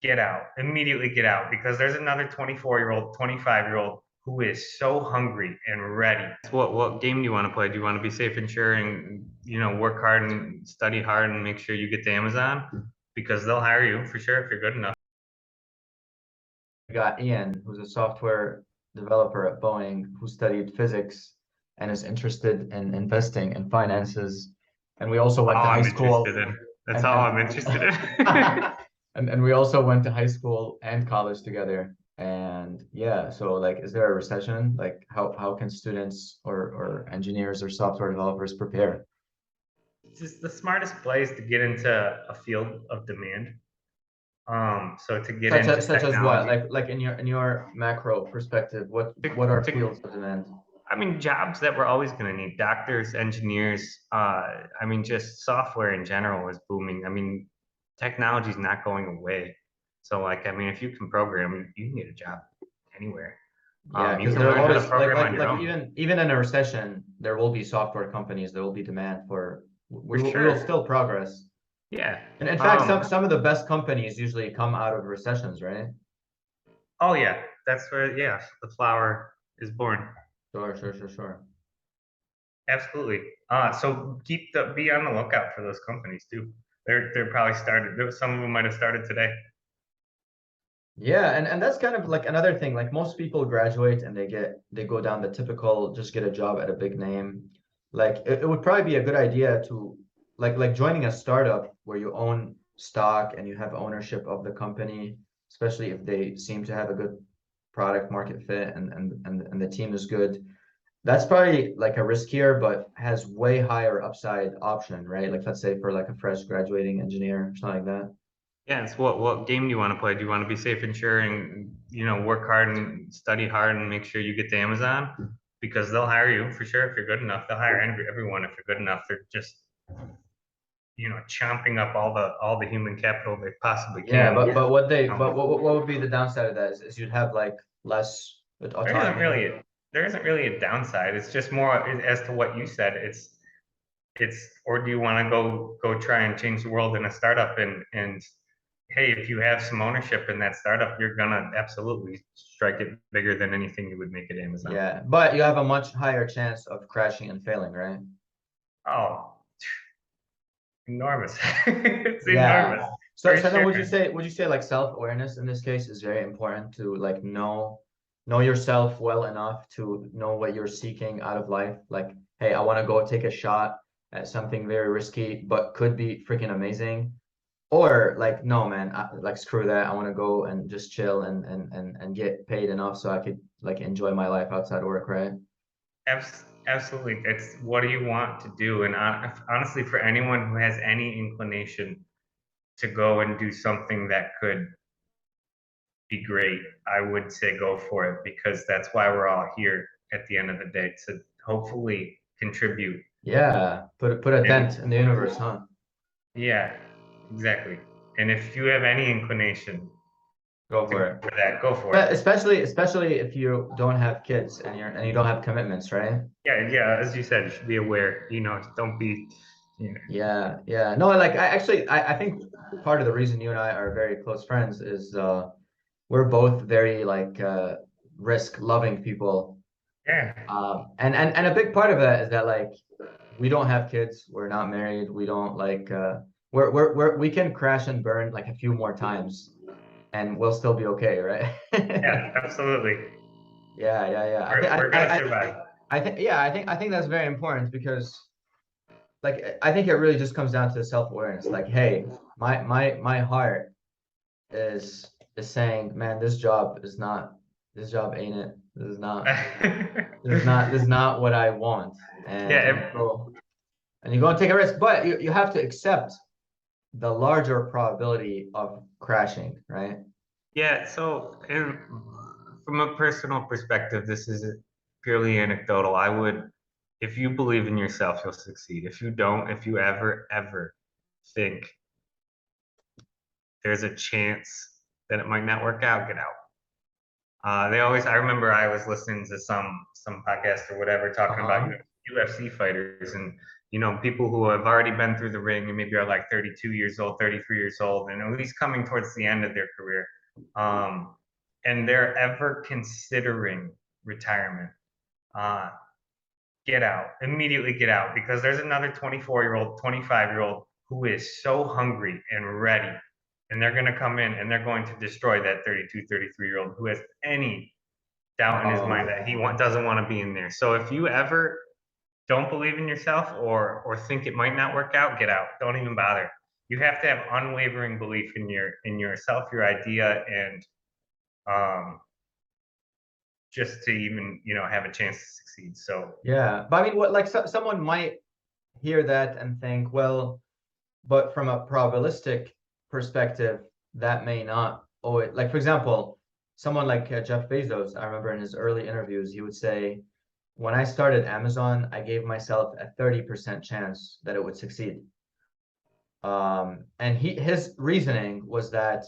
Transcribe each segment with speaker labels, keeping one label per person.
Speaker 1: get out, immediately get out, because there's another 24-year-old, 25-year-old who is so hungry and ready. What game do you want to play? Do you want to be safe and sure and work hard and study hard and make sure you get to Amazon? Because they'll hire you for sure if you're good enough.
Speaker 2: We got Ian, who's a software developer at Boeing, who studied physics and is interested in investing in finances. And we also went to
Speaker 1: All
Speaker 2: high
Speaker 1: I'm
Speaker 2: school
Speaker 1: interested in. That's
Speaker 2: and
Speaker 1: all I'm
Speaker 2: and
Speaker 1: interested in.
Speaker 2: and we also went to high school and college together. And yeah, so like, is there a recession? Like, how can students or engineers or software developers prepare?
Speaker 1: Just the smartest place to get into a field of demand. So to get into
Speaker 2: Such as what?
Speaker 1: technology,
Speaker 2: Like in your macro perspective,
Speaker 1: to,
Speaker 2: what are
Speaker 1: to
Speaker 2: fields of demand?
Speaker 1: I mean, jobs that we're always going to need, doctors, engineers. I mean, just software in general is booming. I mean, technology is not going away. So, like, I mean, if you can program, you can get a job anywhere.
Speaker 2: Yeah,
Speaker 1: You
Speaker 2: because
Speaker 1: can
Speaker 2: there will
Speaker 1: learn how to
Speaker 2: always
Speaker 1: program on your
Speaker 2: like
Speaker 1: own,
Speaker 2: even in a recession, there will be software companies. There will be demand for.
Speaker 1: for
Speaker 2: We will
Speaker 1: sure.
Speaker 2: still progress.
Speaker 1: Yeah.
Speaker 2: And in fact,
Speaker 1: Um,
Speaker 2: some of the best companies usually come out of recessions, right?
Speaker 1: oh yeah, that's where, yeah, the flower is born.
Speaker 2: Sure.
Speaker 1: Absolutely. So be on the lookout for those companies too. They're probably started. Some of them might have started today.
Speaker 2: Yeah, and that's kind of like another thing. Like most people graduate and they go down the typical just get a job at a big name. Like it would probably be a good idea to like joining a startup where you own stock and you have ownership of the company, especially if they seem to have a good product market fit and the team is good. That's probably like a riskier but has way higher upside option, right? Like let's say for like a fresh graduating engineer or something like that.
Speaker 1: Yeah, it's what game do you want to play? Do you want to be safe and sure and work hard and study hard and make sure you get to Amazon? Because they'll hire you for sure if you're good enough. They'll hire everyone if you're good enough. They're just chomping up all the human capital they possibly
Speaker 2: Yeah,
Speaker 1: can.
Speaker 2: what would be the downside of that is you'd have like less
Speaker 1: There isn't
Speaker 2: autonomy.
Speaker 1: really there isn't really a downside. It's just more as to what you said. Or do you want to go try and change the world in a startup and hey, if you have some ownership in that startup, you're gonna absolutely strike it bigger than anything you would make at Amazon.
Speaker 2: Yeah, but you have a much higher chance of crashing and failing, right?
Speaker 1: Oh, enormous. It's
Speaker 2: Yeah.
Speaker 1: enormous
Speaker 2: So
Speaker 1: for
Speaker 2: so then
Speaker 1: sure.
Speaker 2: would you say like self-awareness in this case is very important to like know yourself well enough to know what you're seeking out of life? Like, hey, I want to go take a shot at something very risky, but could be freaking amazing. Or like, no, man, like screw that. I want to go and just chill and get paid enough so I could like enjoy my life outside work, right?
Speaker 1: Absolutely. It's what do you want to do? And honestly, for anyone who has any inclination to go and do something that could be great, I would say go for it because that's why we're all here at the end of the day to hopefully contribute.
Speaker 2: Yeah, put a
Speaker 1: And
Speaker 2: dent in the universe, huh?
Speaker 1: yeah, exactly. And if you have any inclination
Speaker 2: Go
Speaker 1: to
Speaker 2: for
Speaker 1: go
Speaker 2: it.
Speaker 1: for that, go for
Speaker 2: But
Speaker 1: it.
Speaker 2: especially if you don't have kids and you don't have commitments, right?
Speaker 1: Yeah, yeah. As you said, you should be aware. Don't be. You know,
Speaker 2: Yeah. No, like I think part of the reason you and I are very close friends is we're both very like risk loving people.
Speaker 1: yeah,
Speaker 2: And a big part of that is that like we don't have kids, we're not married, we don't like we can crash and burn like a few more times and we'll still be okay, right?
Speaker 1: yeah. Absolutely.
Speaker 2: Yeah.
Speaker 1: We're gonna survive.
Speaker 2: I think that's very important because like I think it really just comes down to self-awareness. Like, hey, my heart is saying, man, this job ain't it. This is not what I want. And
Speaker 1: Yeah,
Speaker 2: you go and take a risk, but you have to accept the larger probability of crashing, right?
Speaker 1: yeah. So, from a personal perspective, this is purely anecdotal. If you believe in yourself, you'll succeed. If you don't, if you ever think there's a chance that it might not work out, get out. I remember I was listening to some podcast or whatever talking about
Speaker 2: Uh-huh.
Speaker 1: UFC fighters, and You know, people who have already been through the ring and maybe are like 32 years old, 33 years old, and at least coming towards the end of their career. And they're ever considering retirement. Uh, get out, immediately get out, because there's another 24-year-old, 25-year-old who is so hungry and ready. And they're going to come in and they're going to destroy that 32, 33-year-old who has any doubt in his
Speaker 2: Oh,
Speaker 1: mind that doesn't want to be in there. So if you ever don't believe in yourself or think it might not work out, get out. Don't even bother. You have to have unwavering belief in yourself, your idea, and um, just to even have a chance to succeed. So
Speaker 2: yeah. But I mean, what, like, someone might hear that and think, well, but from a probabilistic perspective, that may not owe it. Like, for example, someone like Jeff Bezos, I remember in his early interviews, he would say, when I started Amazon, I gave myself a 30% chance that it would succeed. And his reasoning was that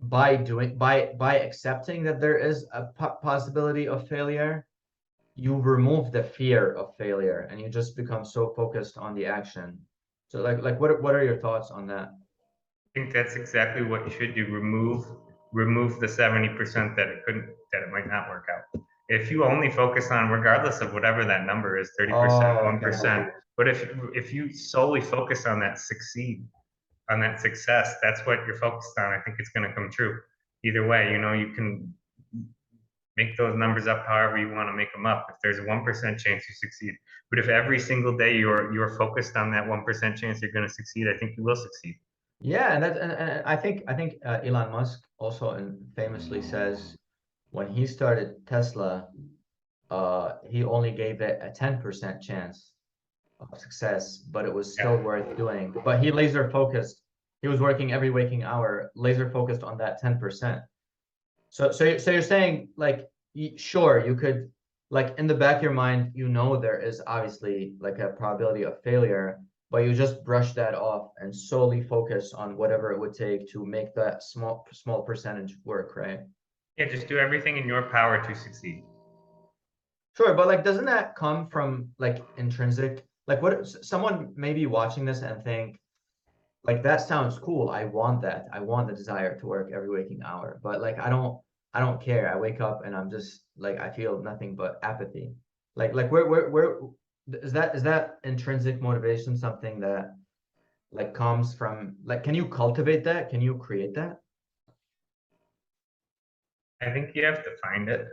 Speaker 2: by accepting that there is a possibility of failure, you remove the fear of failure and you just become so focused on the action. So what are your thoughts on that?
Speaker 1: I think that's exactly what you should do. Remove the 70% that it might not work out. If you only focus on, regardless of whatever that number is, 30%,
Speaker 2: Oh, okay.
Speaker 1: 1%, but if you solely focus on that success, that's what you're focused on. I think it's going to come true. Either way, you can make those numbers up however you want to make them up. If there's a 1% chance you succeed, but if every single day you're focused on that 1% chance you're going to succeed, I think you will succeed.
Speaker 2: Yeah, and I think Elon Musk also famously says when he started Tesla, he only gave it a 10% chance of success, but it was still
Speaker 1: Yeah.
Speaker 2: worth doing. But he laser focused. He was working every waking hour, laser focused on that 10%. So you're saying like sure you could like in the back of your mind there is obviously like a probability of failure, but you just brush that off and solely focus on whatever it would take to make that small percentage work, right?
Speaker 1: Yeah, just do everything in your power to succeed.
Speaker 2: Sure, but like doesn't that come from like intrinsic like what someone may be watching this and think like that sounds cool. I want that. I want the desire to work every waking hour. But like I don't care. I wake up and I'm just like I feel nothing but apathy. Like where is that intrinsic motivation something that like comes from like can you cultivate that? Can you create that?
Speaker 1: I think you have to find it.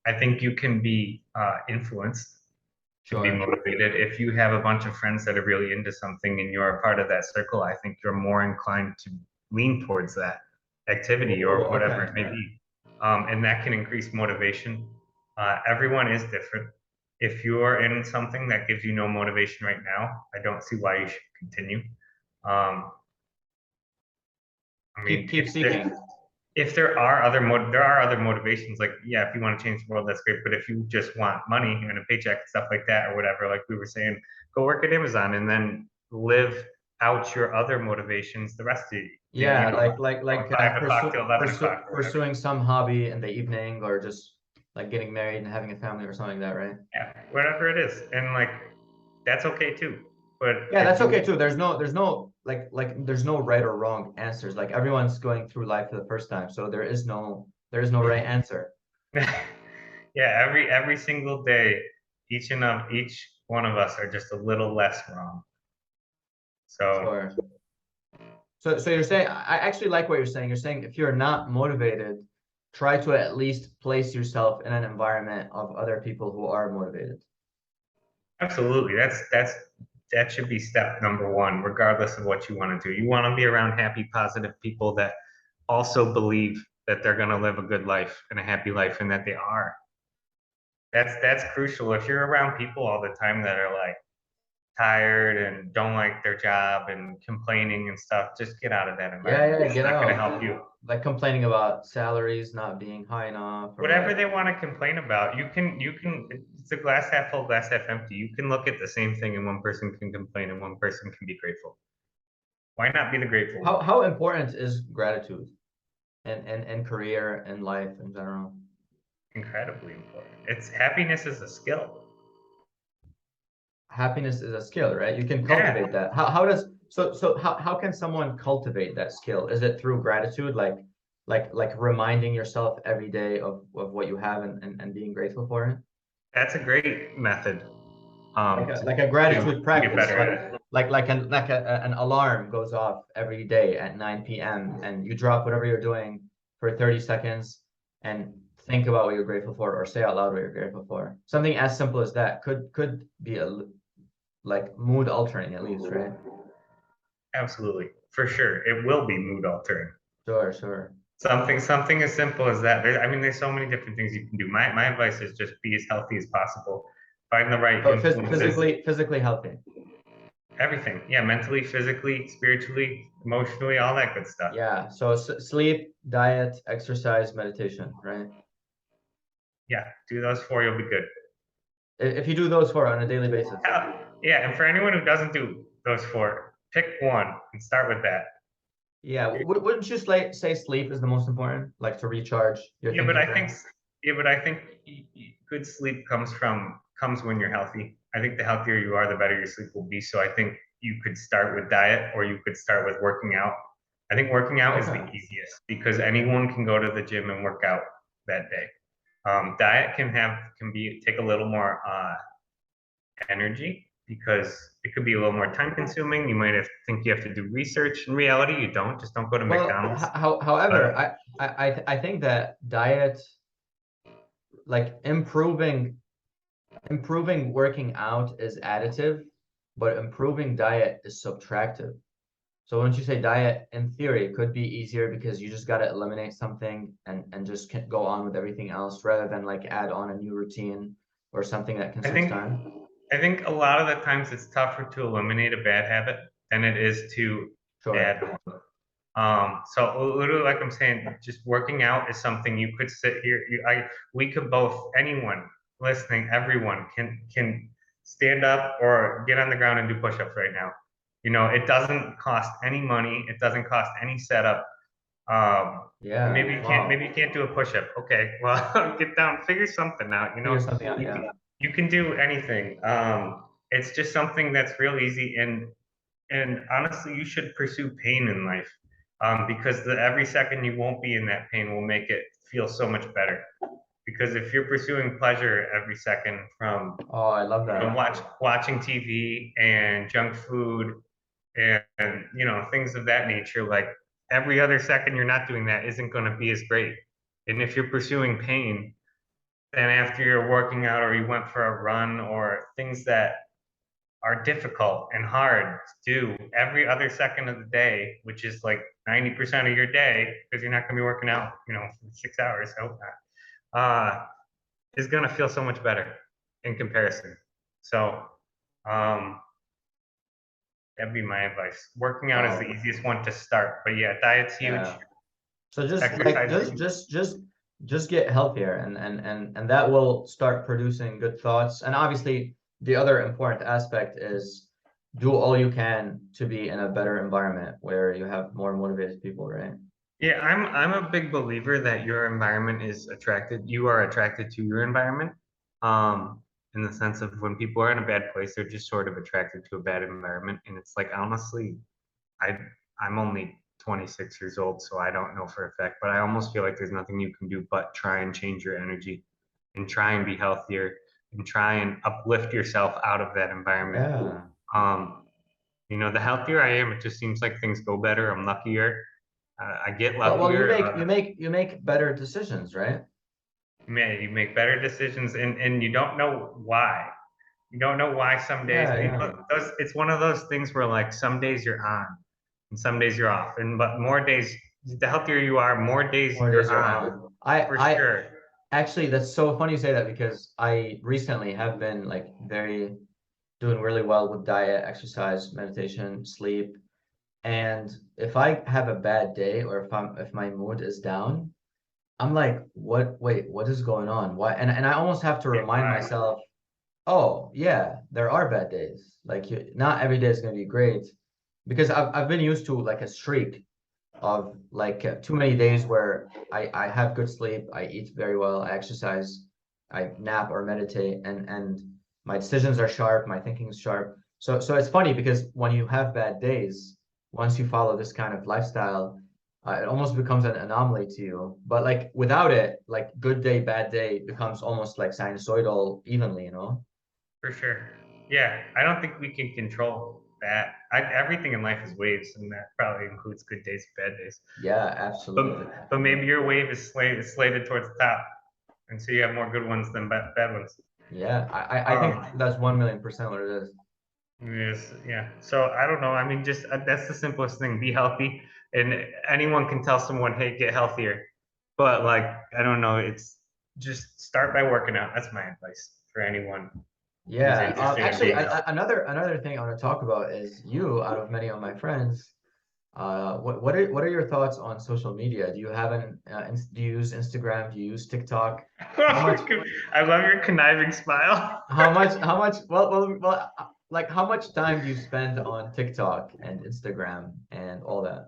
Speaker 1: I think you can be influenced, can be
Speaker 2: Sure.
Speaker 1: motivated. If you have a bunch of friends that are really into something and you're a part of that circle, I think you're more inclined to lean towards that activity or
Speaker 2: Oh,
Speaker 1: whatever
Speaker 2: okay.
Speaker 1: it may be. And that can increase motivation. Everyone is different. If you're in something that gives you no motivation right now, I don't see why you should continue. Um, I
Speaker 2: Keep
Speaker 1: mean,
Speaker 2: keep seeking.
Speaker 1: if there are other motivations, like yeah, if you want to change the world, that's great. But if you just want money and a paycheck and stuff like that or whatever, like we were saying, go work at Amazon and then live out your other motivations the rest of the
Speaker 2: Yeah,
Speaker 1: from 5 o'clock to 11 o'clock or whatever.
Speaker 2: pursuing some hobby in the evening or just like getting married and having a family or something like that, right?
Speaker 1: Yeah, whatever it is, and like that's okay too. But
Speaker 2: Yeah,
Speaker 1: if
Speaker 2: that's
Speaker 1: you
Speaker 2: okay too. There's no like there's no right or wrong answers. Like everyone's going through life for the first time, so there is no right answer.
Speaker 1: yeah, every single day, each one of us are just a little less wrong. So
Speaker 2: Sure. So you're saying I actually like what you're saying. You're saying if you're not motivated, try to at least place yourself in an environment of other people who are motivated.
Speaker 1: absolutely, that should be step number one, regardless of what you want to do. You want to be around happy, positive people that also believe that they're going to live a good life and a happy life, and that they are. That's crucial. If you're around people all the time that are like tired and don't like their job and complaining and stuff, just get out of that
Speaker 2: Yeah,
Speaker 1: environment.
Speaker 2: yeah,
Speaker 1: It's
Speaker 2: get
Speaker 1: not going to
Speaker 2: out.
Speaker 1: help you.
Speaker 2: Like complaining about salaries not being high enough or
Speaker 1: Whatever
Speaker 2: like
Speaker 1: they want to complain about, you can it's a glass half full, glass half empty. You can look at the same thing and one person can complain and one person can be grateful. Why not be the grateful
Speaker 2: how
Speaker 1: one?
Speaker 2: how important is gratitude and career and life in general?
Speaker 1: Incredibly important. It's happiness is a skill.
Speaker 2: happiness is a skill, right? You can
Speaker 1: Yeah,
Speaker 2: cultivate that. How does how can someone cultivate that skill? Is it through gratitude, like reminding yourself every day of what you have and being grateful for it?
Speaker 1: that's a great method.
Speaker 2: Like a
Speaker 1: To
Speaker 2: gratitude
Speaker 1: get
Speaker 2: practice,
Speaker 1: better at it.
Speaker 2: an alarm goes off every day at 9 p.m. and you drop whatever you're doing for 30 seconds and think about what you're grateful for, or say out loud what you're grateful for. Something as simple as that could be a like mood altering at least, right?
Speaker 1: Absolutely, for sure, it will be mood altering.
Speaker 2: Sure.
Speaker 1: Something as simple as that. I mean, there's so many different things you can do. My advice is just be as healthy as possible. Find the right
Speaker 2: So
Speaker 1: influences.
Speaker 2: physically healthy.
Speaker 1: Everything. Yeah, mentally, physically, spiritually, emotionally, all that good stuff.
Speaker 2: Yeah. So sleep, diet, exercise, meditation, right?
Speaker 1: Yeah, do those four, you'll be good.
Speaker 2: If you do those four on a daily basis.
Speaker 1: Yeah, and for anyone who doesn't do those four, pick one and start with that.
Speaker 2: Yeah, wouldn't you say sleep is the most important, like to recharge your
Speaker 1: Yeah, but
Speaker 2: thinking
Speaker 1: I think
Speaker 2: brain?
Speaker 1: yeah, but I think good sleep comes when you're healthy. I think the healthier you are, the better your sleep will be. So I think you could start with diet, or you could start with working out. I think working out is the
Speaker 2: Okay.
Speaker 1: easiest because anyone can go to the gym and work out that day. Diet can take a little more energy because it could be a little more time consuming. You might think you have to do research. In reality, you don't. Just don't go to
Speaker 2: Well,
Speaker 1: McDonald's.
Speaker 2: however,
Speaker 1: But
Speaker 2: I think that diet, like improving working out is additive, but improving diet is subtractive. So once you say diet, in theory, it could be easier because you just got to eliminate something and just go on with everything else rather than like add on a new routine or something that
Speaker 1: I
Speaker 2: consumes
Speaker 1: think
Speaker 2: time.
Speaker 1: I think a lot of the times it's tougher to eliminate a bad habit than it is to
Speaker 2: Sure.
Speaker 1: add one. So literally, like I'm saying, just working out is something you could sit here. We could both, anyone listening, everyone can stand up or get on the ground and do push-ups right now. It doesn't cost any money. It doesn't cost any setup.
Speaker 2: Yeah.
Speaker 1: Maybe
Speaker 2: Wow.
Speaker 1: you can't do a push-up. Okay, well, get down, figure something out.
Speaker 2: Figure something out.
Speaker 1: You
Speaker 2: Yeah.
Speaker 1: can you can do anything. It's just something that's real easy, and honestly, you should pursue pain in life, because every second you won't be in that pain will make it feel so much better. Because if you're pursuing pleasure every second from
Speaker 2: Oh, I love that.
Speaker 1: watching TV and junk food and things of that nature, like every other second you're not doing that isn't going to be as great. And if you're pursuing pain, then after you're working out or you went for a run or things that are difficult and hard to do every other second of the day, which is like 90% of your day, because you're not going to be working out, for 6 hours. I hope not. Is going to feel so much better in comparison. So, um, that'd be my advice. Working out is the
Speaker 2: Wow.
Speaker 1: easiest one to start, but yeah, diet's huge.
Speaker 2: Yeah. So just like
Speaker 1: Exercise is huge.
Speaker 2: just get healthier and that will start producing good thoughts. And obviously the other important aspect is do all you can to be in a better environment where you have more motivated people, right?
Speaker 1: Yeah, I'm a big believer that your environment is attracted. You are attracted to your environment. In the sense of when people are in a bad place, they're just sort of attracted to a bad environment. And it's like honestly, I I'm only 26 years old, so I don't know for a fact, but I almost feel like there's nothing you can do but try and change your energy and try and be healthier and try and uplift yourself out of that environment.
Speaker 2: Yeah.
Speaker 1: Um, the healthier I am, it just seems like things go better. I'm luckier. I get
Speaker 2: Well,
Speaker 1: luckier.
Speaker 2: you make better decisions, right?
Speaker 1: Man, you make better decisions, and you don't know why. You don't know why some days.
Speaker 2: Yeah.
Speaker 1: It's one of those things where like some days you're on, and some days you're off, and but more days, the healthier you are, more days
Speaker 2: More days
Speaker 1: you're
Speaker 2: you're
Speaker 1: on,
Speaker 2: on.
Speaker 1: for
Speaker 2: I
Speaker 1: sure.
Speaker 2: actually, that's so funny you say that because I recently have been like doing really well with diet, exercise, meditation, sleep. And if I have a bad day or if my mood is down, I'm like, wait, what is going on? Why? And I almost have to
Speaker 1: Yeah,
Speaker 2: remind
Speaker 1: why?
Speaker 2: myself, oh yeah, there are bad days. Like not every day is gonna be great because I've been used to like a streak of like too many days where I have good sleep, I eat very well, I exercise, I nap or meditate, and my decisions are sharp, my thinking is sharp. So it's funny because when you have bad days, once you follow this kind of lifestyle, it almost becomes an anomaly to you. But like without it, like good day, bad day becomes almost like sinusoidal evenly, you know?
Speaker 1: For sure. Yeah, I don't think we can control that. Everything in life is waves, and that probably includes good days, bad days.
Speaker 2: Yeah, absolutely.
Speaker 1: But maybe your wave is slated towards the top, and so you have more good ones than bad ones.
Speaker 2: Yeah, I think
Speaker 1: Um,
Speaker 2: that's 1,000,000% what it is.
Speaker 1: yes, yeah. So I don't know. I mean, just that's the simplest thing. Be healthy, and anyone can tell someone, "Hey, get healthier." But like, I don't know. It's just start by working out. That's my advice for anyone who's
Speaker 2: Yeah,
Speaker 1: interested in
Speaker 2: actually,
Speaker 1: being healthy.
Speaker 2: another thing I want to talk about is you, out of many of my friends. What are your thoughts on social media? Do you have do you use Instagram? Do you use TikTok? How much
Speaker 1: I love your conniving smile.
Speaker 2: like how much time do you spend on TikTok and Instagram and all that?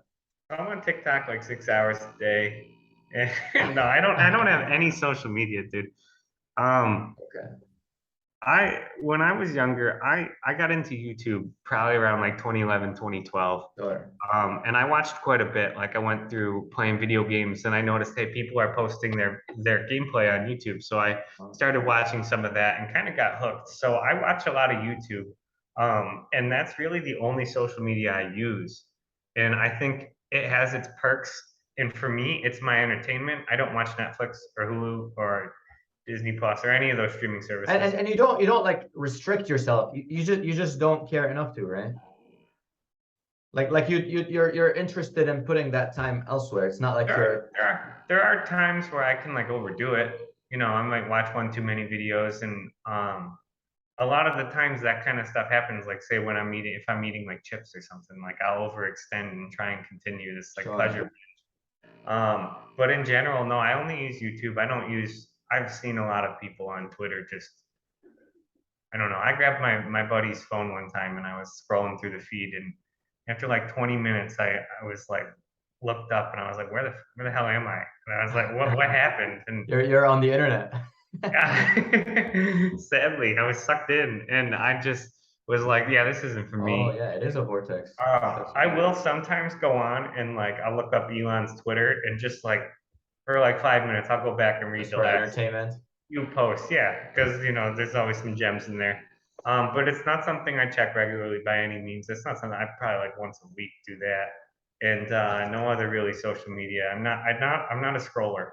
Speaker 1: I'm on TikTok like 6 hours a day. No, I don't have any social media, dude. Um,
Speaker 2: Okay,
Speaker 1: I when I was younger, I got into YouTube probably around like 2011, 2012.
Speaker 2: sure.
Speaker 1: And I watched quite a bit. Like I went through playing video games and I noticed, hey, people are posting their gameplay on YouTube. So I started watching some of that and kind of got hooked. So I watch a lot of YouTube. And that's really the only social media I use. And I think it has its perks. And for me, it's my entertainment. I don't watch Netflix or Hulu or Disney Plus or any of those streaming services.
Speaker 2: And you don't like restrict yourself. You just don't care enough to, right? Like you're interested in putting that time elsewhere. It's not like you're
Speaker 1: There are times where I can like overdo it. You know, I might watch one too many videos, and a lot of the times that kind of stuff happens. Like, say when I'm eating, if I'm eating like chips or something, like I'll overextend and try and continue this like
Speaker 2: sure.
Speaker 1: pleasure. But in general, no, I only use YouTube. I don't use. I've seen a lot of people on Twitter just. I don't know. I grabbed my buddy's phone one time and I was scrolling through the feed, and after like 20 minutes, I was like looked up and I was like, where the hell am I? And I was like, what happened? And
Speaker 2: You're on the internet.
Speaker 1: sadly, I was sucked in, and I just was like, yeah, this isn't for
Speaker 2: Oh
Speaker 1: me.
Speaker 2: yeah, it is a vortex.
Speaker 1: I will sometimes go on and like I'll look up Elon's Twitter and just like for like 5 minutes, I'll go back and read
Speaker 2: Just
Speaker 1: the
Speaker 2: for
Speaker 1: last
Speaker 2: entertainment.
Speaker 1: few posts, yeah, because you know there's always some gems in there. But it's not something I check regularly by any means. It's not something I probably like once a week do that, and no other really social media. I'm not a scroller.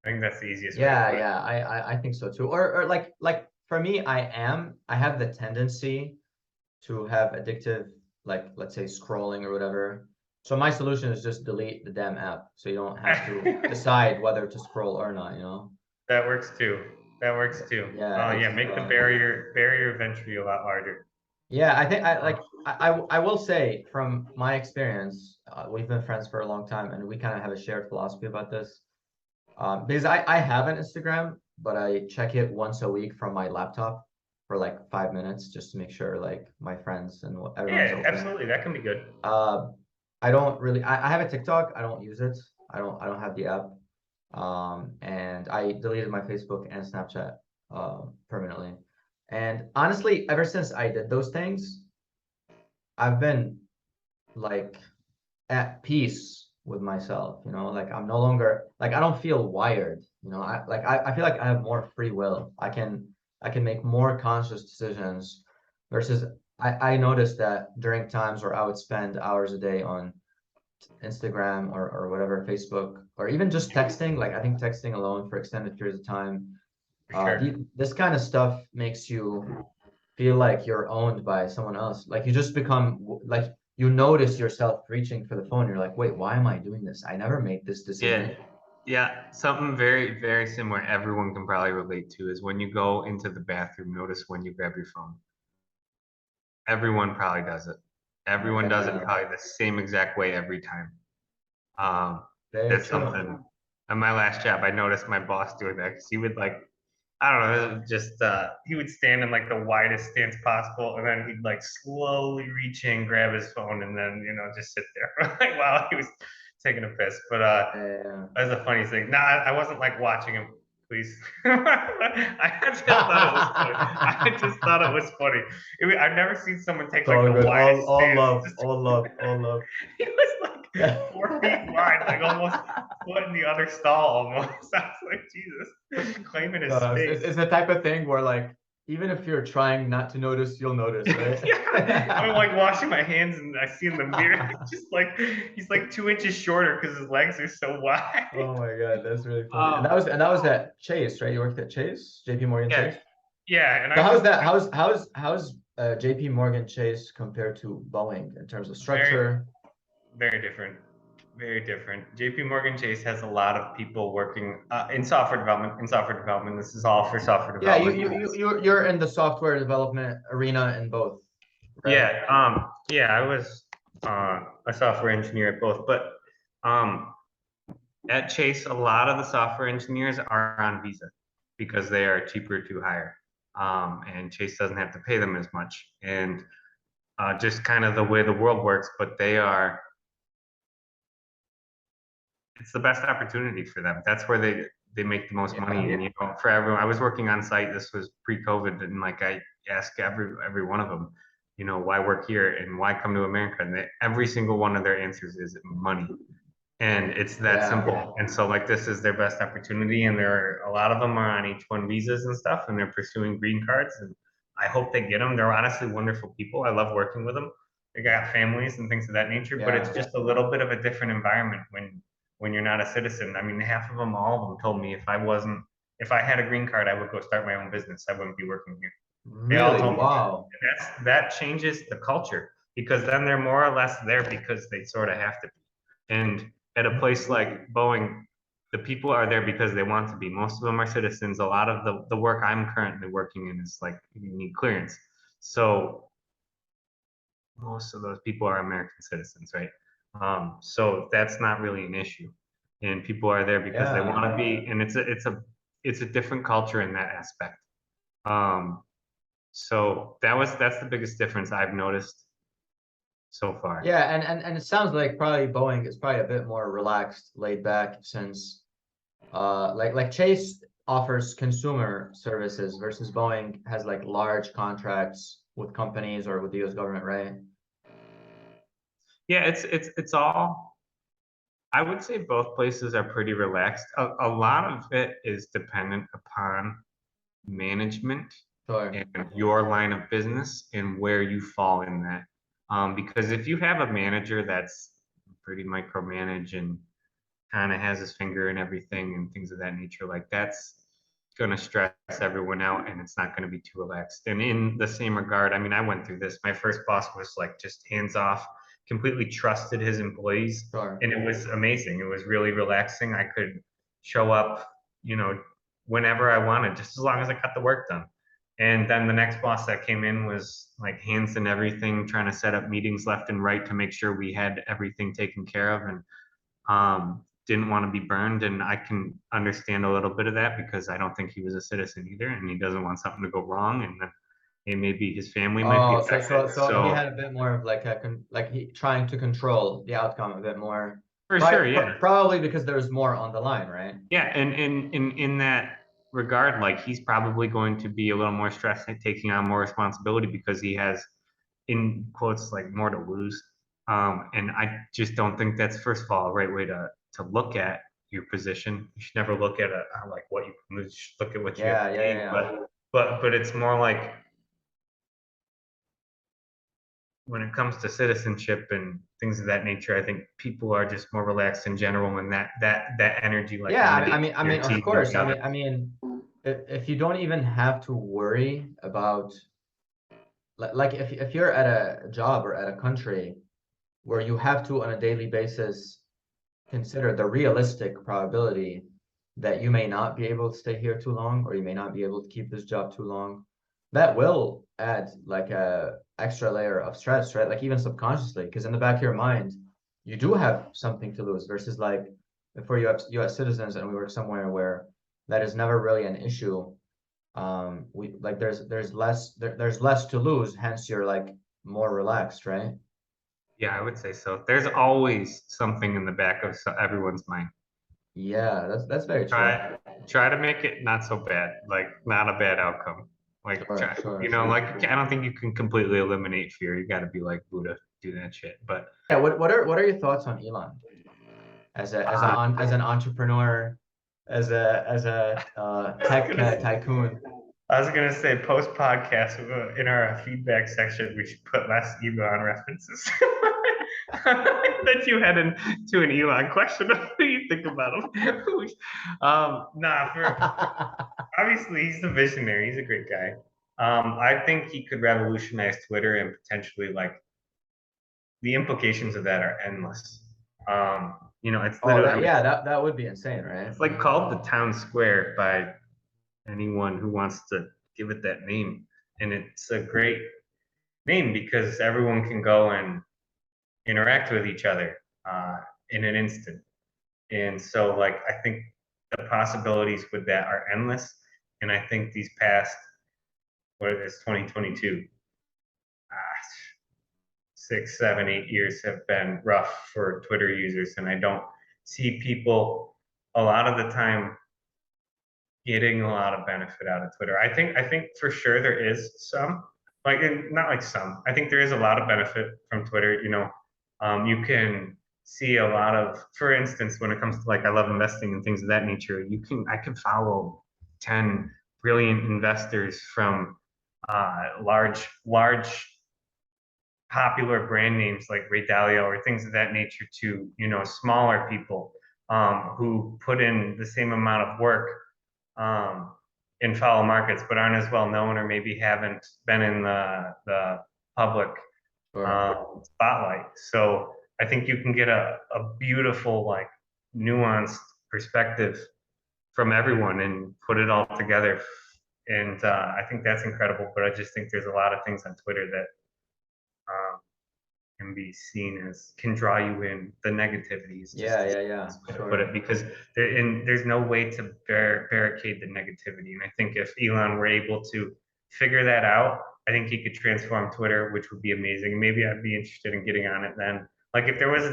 Speaker 1: I think that's the easiest way to
Speaker 2: Yeah,
Speaker 1: put it.
Speaker 2: yeah, I think so too. Or like for me, I have the tendency to have addictive, like let's say scrolling or whatever. So my solution is just delete the damn app, so you don't have to decide whether to scroll or not, you know?
Speaker 1: That works too. That works too.
Speaker 2: Yeah,
Speaker 1: Yeah,
Speaker 2: it's
Speaker 1: make the barrier of entry a lot larger.
Speaker 2: yeah, I think
Speaker 1: Uh,
Speaker 2: I will say from my experience, we've been friends for a long time and we kind of have a shared philosophy about this. Because I have an Instagram, but I check it once a week from my laptop for like 5 minutes just to make sure like my friends and everyone's
Speaker 1: yeah,
Speaker 2: okay.
Speaker 1: absolutely. That can be good.
Speaker 2: Uh, I don't really I have a TikTok. I don't use it. I don't have the app. And I deleted my Facebook and Snapchat permanently. And honestly, ever since I did those things, I've been like at peace with myself, you know, like I'm no longer like I don't feel wired, you know, I feel like I have more free will. I can make more conscious decisions versus I noticed that during times where I would spend hours a day on Instagram or whatever, Facebook, or even just texting, like I think texting alone for extended periods of time,
Speaker 1: For sure.
Speaker 2: this kind of stuff makes you feel like you're owned by someone else. Like you just become like you notice yourself reaching for the phone. You're like, wait, why am I doing this? I never made this
Speaker 1: Yeah.
Speaker 2: decision.
Speaker 1: Yeah. Something very, very similar everyone can probably relate to is when you go into the bathroom, notice when you grab your phone. Everyone probably does it. Everyone does it
Speaker 2: Yeah,
Speaker 1: probably the same exact way every time. Um,
Speaker 2: very
Speaker 1: that's
Speaker 2: true.
Speaker 1: something. At my last job, I noticed my boss doing that because he would like, I don't know, just he would stand in like the widest stance possible, and then he'd like slowly reach in, grab his phone, and then just sit there for like while he was taking a piss. But
Speaker 2: Yeah,
Speaker 1: that's the funniest thing. No, I wasn't like watching him. please. I just thought it was funny. I just thought it was funny. I've never seen someone take
Speaker 2: It's
Speaker 1: like
Speaker 2: all
Speaker 1: the
Speaker 2: good.
Speaker 1: widest
Speaker 2: All
Speaker 1: stance.
Speaker 2: love, all love, all love.
Speaker 1: He was like 4 feet wide, like almost foot in the other stall almost. I was like, Jesus, claiming his space.
Speaker 2: It's the type of thing where like even if you're trying not to notice, you'll notice, right?
Speaker 1: Yeah, I'm like washing my hands and I see in the mirror, just like he's like 2 inches shorter because his legs are so wide.
Speaker 2: Oh my God, that's really funny. And
Speaker 1: Um,
Speaker 2: that was at Chase, right? You worked at Chase, JP Morgan
Speaker 1: yeah,
Speaker 2: Chase.
Speaker 1: yeah, and
Speaker 2: So
Speaker 1: I was
Speaker 2: how's JP Morgan Chase compared to Boeing in terms of
Speaker 1: very,
Speaker 2: structure?
Speaker 1: very different. Very different. JP Morgan Chase has a lot of people working in software development. In software development, this is all for software
Speaker 2: Yeah,
Speaker 1: development.
Speaker 2: you're in the software development arena in both, right?
Speaker 1: Yeah, I was a software engineer at both, but um, at Chase, a lot of the software engineers are on visa because they are cheaper to hire, and Chase doesn't have to pay them as much, and just kind of the way the world works. But it's the best opportunity for them. That's where they make the most money. And for everyone, I was working on site. This was pre-COVID, and like I ask every one of them, why work here and why come to America, and every single one of their answers is money. And it's that simple. And so like this is their best opportunity, and there are a lot of them are on H-1 visas and stuff, and they're pursuing green cards. And I hope they get them. They're honestly wonderful people. I love working with them. They got families and things of that nature, but it's just a little bit of a different environment when you're not a citizen. I mean, half of them, all of them told me if I had a green card, I would go start my own business. I wouldn't be working here. They all
Speaker 2: Really?
Speaker 1: told me that.
Speaker 2: Wow.
Speaker 1: And that changes the culture because then they're more or less there because they sort of have to be. And at a place like Boeing, the people are there because they want to be. Most of them are citizens. A lot of the work I'm currently working in is like you need clearance. So most of those people are American citizens, right? So that's not really an issue. And people are there because they want to be, and it's a different culture in that aspect. Um, so that's the biggest difference I've noticed so far.
Speaker 2: Yeah, and it sounds like probably Boeing is probably a bit more relaxed, laid back since like Chase offers consumer services versus Boeing has like large contracts with companies or with the US government, right?
Speaker 1: Yeah, it's all. I would say both places are pretty relaxed. A lot of it is dependent upon management
Speaker 2: Sure.
Speaker 1: and your line of business and where you fall in that. Because if you have a manager that's pretty micromanage and kind of has his finger in everything and things of that nature, like that's going to stress everyone out and it's not going to be too relaxed. And in the same regard, I mean, I went through this. My first boss was like just hands off, completely trusted his employees,
Speaker 2: Sure.
Speaker 1: and it was amazing. It was really relaxing. I could show up, you know, whenever I wanted, just as long as I got the work done. And then the next boss that came in was like hands in everything, trying to set up meetings left and right to make sure we had everything taken care of. And didn't want to be burned. And I can understand a little bit of that because I don't think he was a citizen either. And he doesn't want something to go wrong. And then maybe his family might be
Speaker 2: Oh,
Speaker 1: affected.
Speaker 2: so he
Speaker 1: So
Speaker 2: had a bit more of like like he trying to control the outcome a bit more.
Speaker 1: for sure, yeah.
Speaker 2: Probably because there's more on the line, right?
Speaker 1: Yeah. And in that regard, like he's probably going to be a little more stressed at taking on more responsibility because he has, in quotes, like more to lose. And I just don't think that's, first of all, a right way to look at your position. You should never look at like what you can lose. You should look at what you have
Speaker 2: Yeah,
Speaker 1: to
Speaker 2: yeah,
Speaker 1: gain.
Speaker 2: yeah.
Speaker 1: But it's more like when it comes to citizenship and things of that nature, I think people are just more relaxed in general, and that energy like
Speaker 2: Yeah,
Speaker 1: emanates from your
Speaker 2: of
Speaker 1: teeth and
Speaker 2: course.
Speaker 1: the other.
Speaker 2: If you don't even have to worry about like if you're at a job or at a country where you have to on a daily basis consider the realistic probability that you may not be able to stay here too long or you may not be able to keep this job too long, that will add like a extra layer of stress, right? Like even subconsciously, because in the back of your mind, you do have something to lose versus like if we're US citizens and we work somewhere where that is never really an issue. We like there's less to lose, hence you're like more relaxed, right?
Speaker 1: Yeah, I would say so. There's always something in the back of everyone's mind.
Speaker 2: Yeah, that's very true.
Speaker 1: Try try to make it not so bad, like not a bad outcome. Like, like I don't think you can completely eliminate fear. You got to be like Buddha, do that shit. But
Speaker 2: Yeah, what are your thoughts on Elon as an entrepreneur, as a tech tycoon?
Speaker 1: I was gonna say post podcast in our feedback section we should put less Elon references. That you had into an Elon question. What do you think about him? Obviously he's the visionary. He's a great guy. I think he could revolutionize Twitter and potentially like the implications of that are endless. It's literally
Speaker 2: that would be insane, right?
Speaker 1: it's like called the town square by anyone who wants to give it that name. And it's a great name because everyone can go and interact with each other in an instant. And so, like, I think the possibilities with that are endless. And I think these past, what is 2022, 6, 7, 8 years have been rough for Twitter users. And I don't see people a lot of the time getting a lot of benefit out of Twitter. I think for sure there is some, like not like some. I think there is a lot of benefit from Twitter. You can see a lot of, for instance, when it comes to like I love investing and things of that nature. I can follow 10 brilliant investors from large popular brand names like Ray Dalio or things of that nature to smaller people who put in the same amount of work in follow markets, but aren't as well known or maybe haven't been in the public spotlight. So I think you can get a beautiful, like nuanced perspective from everyone and put it all together. And I think that's incredible. But I just think there's a lot of things on Twitter that can be seen as can draw you in the negativities.
Speaker 2: Sure.
Speaker 1: Put it because there's no way to barricade the negativity, and I think if Elon were able to figure that out, I think he could transform Twitter, which would be amazing. Maybe I'd be interested in getting on it then. Like if there was,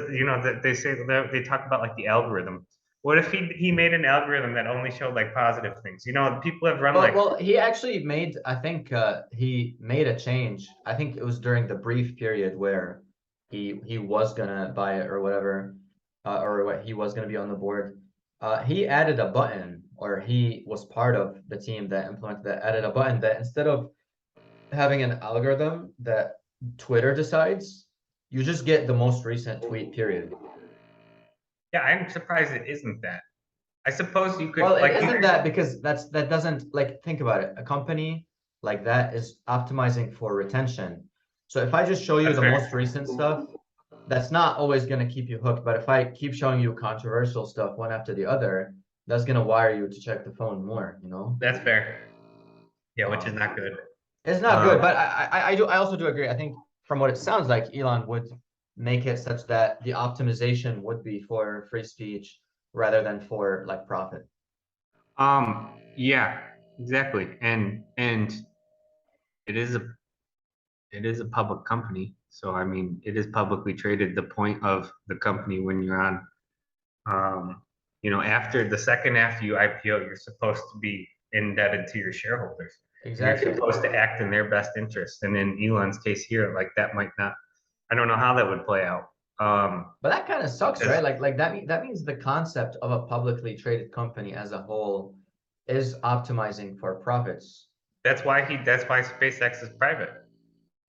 Speaker 1: they say they talk about like the algorithm. What if he made an algorithm that only showed like positive things? People have run
Speaker 2: well, he actually made, I think he made a change. I think it was during the brief period where he was gonna buy it or whatever, or what he was gonna be on the board. He added a button, or he was part of the team that implemented that, added a button that instead of having an algorithm that Twitter decides, you just get the most recent tweet, period.
Speaker 1: Yeah, I'm surprised it isn't that. I suppose you could.
Speaker 2: Well, it isn't that because that doesn't, like, think about it. A company like that is optimizing for retention. So if I just show you the most recent stuff, that's not always going to keep you hooked. But if I keep showing you controversial stuff one after the other, that's going to wire you to check the phone more,
Speaker 1: That's fair. Yeah, which is not good.
Speaker 2: It's not good, but I also do agree. I think from what it sounds like, Elon would make it such that the optimization would be for free speech rather than for like profit.
Speaker 1: Yeah, exactly. And it is a public company. So I mean, it is publicly traded. The point of the company when you're on, after you IPO, you're supposed to be indebted to your shareholders.
Speaker 2: Exactly.
Speaker 1: You're supposed to act in their best interest. And in Elon's case here, like that might not, I don't know how that would play out.
Speaker 2: But that kind of sucks, right? Like that means the concept of a publicly traded company as a whole is optimizing for profits.
Speaker 1: That's why SpaceX is private.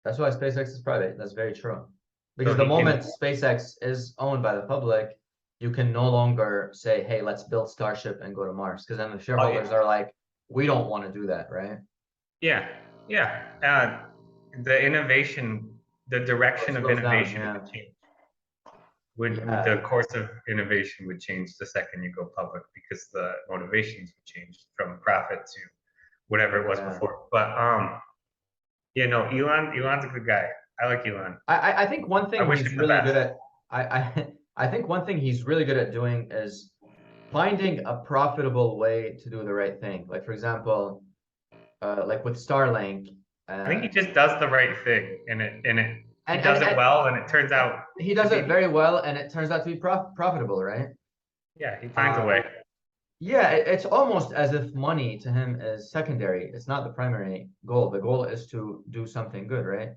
Speaker 2: That's why SpaceX is private. That's very true. Because the moment SpaceX is owned by the public, you can no longer say, hey, let's build Starship and go to Mars. Because then the shareholders are like, we don't want to do that, right?
Speaker 1: Yeah. The innovation, the direction of innovation would change. The course of innovation would change the second you go public because the motivations would change from profit to whatever it was before. But Elon's a good guy. I like Elon.
Speaker 2: I think one thing he's really good at. I think one thing he's really good at doing is finding a profitable way to do the right thing. Like for example, like with Starlink.
Speaker 1: I think he just does the right thing, and he does it well, and it turns out
Speaker 2: he does it very well, and it turns out to be profitable, right?
Speaker 1: Yeah, he finds a way.
Speaker 2: Yeah, it's almost as if money to him is secondary. It's not the primary goal. The goal is to do something good, right?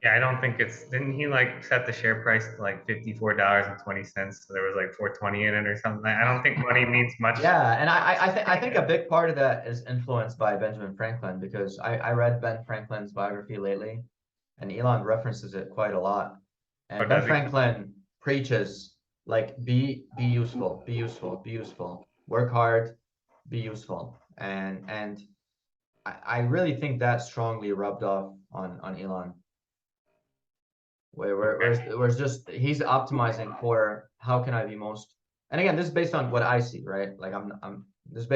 Speaker 1: Yeah, I don't think it's, didn't he like set the share price to like $54.20? So there was like 420 in it or something. I don't think money means much.
Speaker 2: Yeah, and I think a big part of that is influenced by Benjamin Franklin because I read Ben Franklin's biography lately, and Elon references it quite a lot.
Speaker 1: Or
Speaker 2: And Ben
Speaker 1: does he?
Speaker 2: Franklin preaches like be useful, be useful, be useful, work hard, be useful. And I really think that strongly rubbed off on Elon, where it's just he's optimizing for how can I be most. And again, this is based on what I see, right? Like I'm this is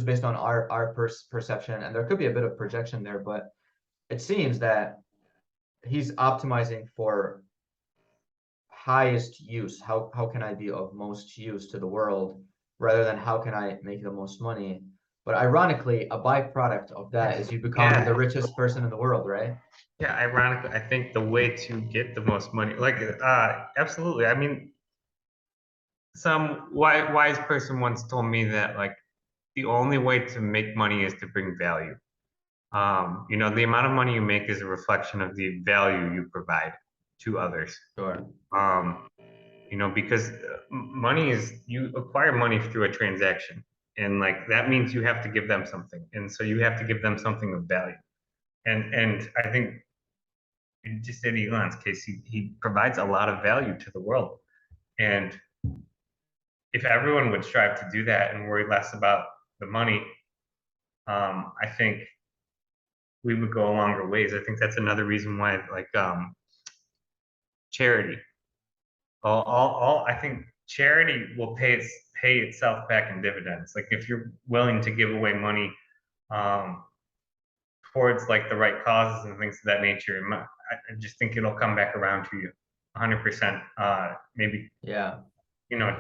Speaker 2: based on our perception, and there could be a bit of projection there, but it seems that he's optimizing for highest use. How can I be of most use to the world rather than how can I make the most money? But ironically, a byproduct of that is you become the
Speaker 1: Yeah,
Speaker 2: richest person in the world, right?
Speaker 1: yeah. Ironically, I think the way to get the most money, like, absolutely. I mean, some wise person once told me that like the only way to make money is to bring value. The amount of money you make is a reflection of the value you provide to others.
Speaker 2: Sure.
Speaker 1: Um, because money is, you acquire money through a transaction, and like that means you have to give them something, and so you have to give them something of value. And I think just in Elon's case, he provides a lot of value to the world, and if everyone would strive to do that and worry less about the money, I think we would go a longer ways. I think that's another reason why, like, charity. I think charity will pay itself back in dividends. Like if you're willing to give away money um, towards like the right causes and things of that nature, I just think it'll come back around to you 100%. Maybe
Speaker 2: Yeah.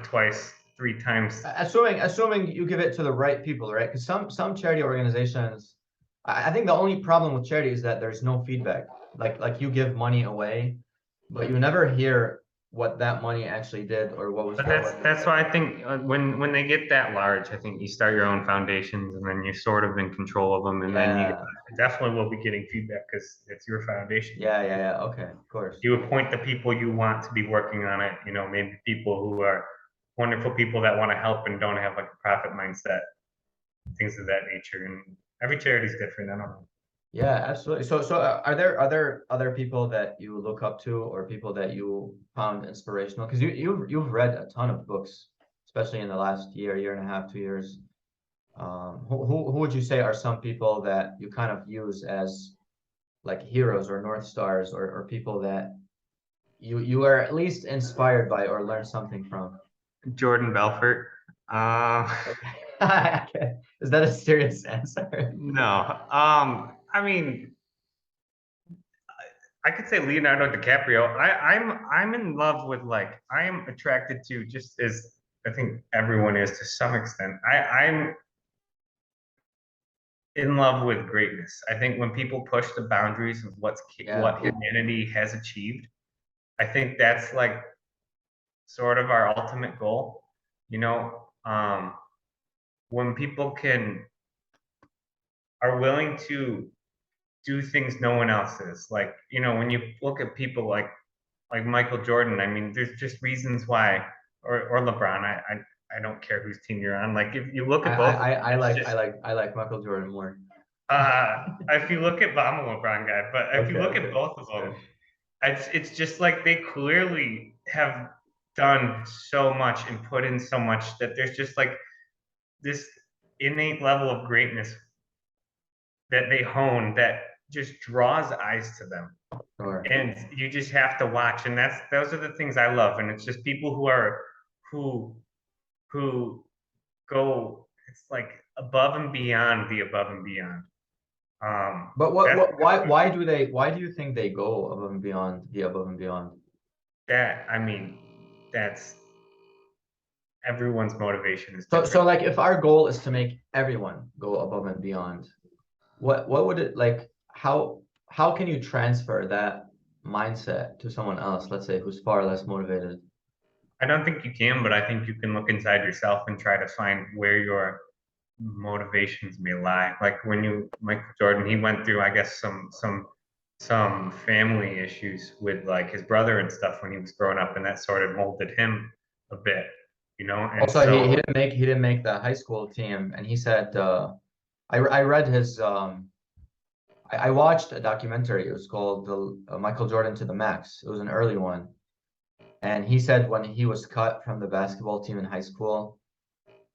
Speaker 1: twice, three times.
Speaker 2: Assuming you give it to the right people, right? Because some charity organizations, I think the only problem with charity is that there's no feedback. Like you give money away, but you never hear what that money actually did or what was
Speaker 1: But
Speaker 2: done
Speaker 1: that's
Speaker 2: with it.
Speaker 1: that's why I think when they get that large, I think you start your own foundations, and then you're sort of in control of them, and then you
Speaker 2: Yeah,
Speaker 1: definitely will be getting feedback because it's your foundation.
Speaker 2: yeah. Okay, of course.
Speaker 1: You appoint the people you want to be working on it. Maybe people who are wonderful people that want to help and don't have like a profit mindset, things of that nature. And every charity is different. I don't know.
Speaker 2: Yeah, absolutely. So are there other people that you look up to or people that you found inspirational? Because you've read a ton of books, especially in the last year and a half, 2 years. Who would you say are some people that you kind of use as like heroes or North Stars or people that you are at least inspired by or learn something from?
Speaker 1: Jordan Belfort.
Speaker 2: Okay. Is that a serious answer?
Speaker 1: No. I mean, I could say Leonardo DiCaprio. I'm in love with, like, I am attracted to, just as I think everyone is to some extent. I'm in love with greatness. I think when people push the boundaries of
Speaker 2: Yeah.
Speaker 1: what humanity has achieved, I think that's like sort of our ultimate goal. You know, when people can are willing to do things no one else is. Like, when you look at people like Michael Jordan, I mean, there's just reasons why, or LeBron. I don't care whose team you're on. Like, if you look
Speaker 2: I
Speaker 1: at
Speaker 2: I
Speaker 1: both of
Speaker 2: I
Speaker 1: them,
Speaker 2: I
Speaker 1: it's
Speaker 2: like I
Speaker 1: just
Speaker 2: like I like Michael Jordan more.
Speaker 1: if you look at, I'm a LeBron guy, but if you look at
Speaker 2: Okay,
Speaker 1: both of
Speaker 2: that's
Speaker 1: them,
Speaker 2: fair.
Speaker 1: it's just like they clearly have done so much and put in so much that there's just like this innate level of greatness that they hone that just draws eyes to them.
Speaker 2: Sure.
Speaker 1: And you just have to watch, and those are the things I love. And it's just people who who go, it's like above and beyond the above and beyond.
Speaker 2: But
Speaker 1: That's
Speaker 2: why do you think they go above and beyond the above and beyond?
Speaker 1: that I mean, that's everyone's motivation is
Speaker 2: So
Speaker 1: different.
Speaker 2: like if our goal is to make everyone go above and beyond, what would it like how can you transfer that mindset to someone else, let's say, who's far less motivated?
Speaker 1: I don't think you can, but I think you can look inside yourself and try to find where your motivations may lie. Like when Michael Jordan, he went through, I guess, some family issues with like his brother and stuff when he was growing up, and that sort of molded him a bit, you know. And
Speaker 2: Also, he
Speaker 1: so,
Speaker 2: didn't make the high school team, and he said I read his I watched a documentary. It was called the Michael Jordan to the Max. It was an early one, and he said when he was cut from the basketball team in high school,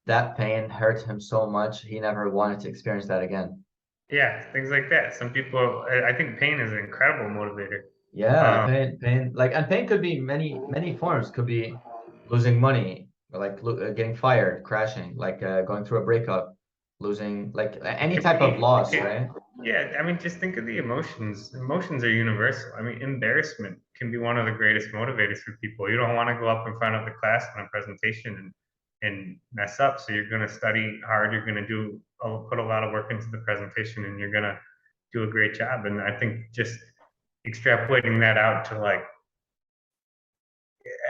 Speaker 2: that pain hurt him so much he never wanted to experience that again.
Speaker 1: yeah, things like that. Some people, I think pain is an incredible motivator.
Speaker 2: Yeah,
Speaker 1: Um,
Speaker 2: pain, like, and pain could be many forms. Could be losing money, like getting fired, crashing, like going through a breakup, losing, like
Speaker 1: it
Speaker 2: any
Speaker 1: could
Speaker 2: type of
Speaker 1: be,
Speaker 2: loss, right?
Speaker 1: yeah, I mean, just think of the emotions. Emotions are universal. I mean, embarrassment can be one of the greatest motivators for people. You don't want to go up in front of the class on a presentation and mess up. So you're going to study hard. You're going to put a lot of work into the presentation, and you're going to do a great job. And I think just extrapolating that out to like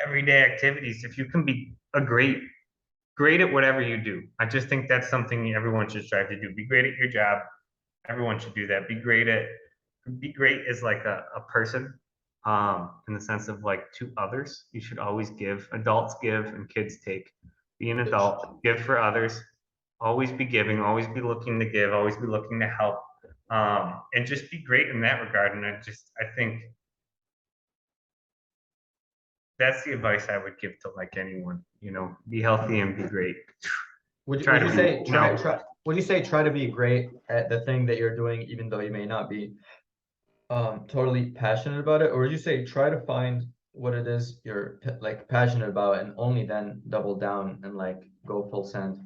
Speaker 1: everyday activities, if you can be a great at whatever you do, I just think that's something everyone should strive to do. Be great at your job. Everyone should do that. Be great as like a person, in the sense of like to others. You should always give. Adults give and kids take. Be an adult, give for others, always be giving, always be looking to give, always be looking to help. And just be great in that regard. And I think that's the advice I would give to like anyone, be healthy and be great. Try
Speaker 2: Would
Speaker 1: to
Speaker 2: you
Speaker 1: be,
Speaker 2: say try would you say try to be great at the thing that you're doing, even though you may not be totally passionate about it, or would you say try to find what it is you're like passionate about and only then double down and like go full send?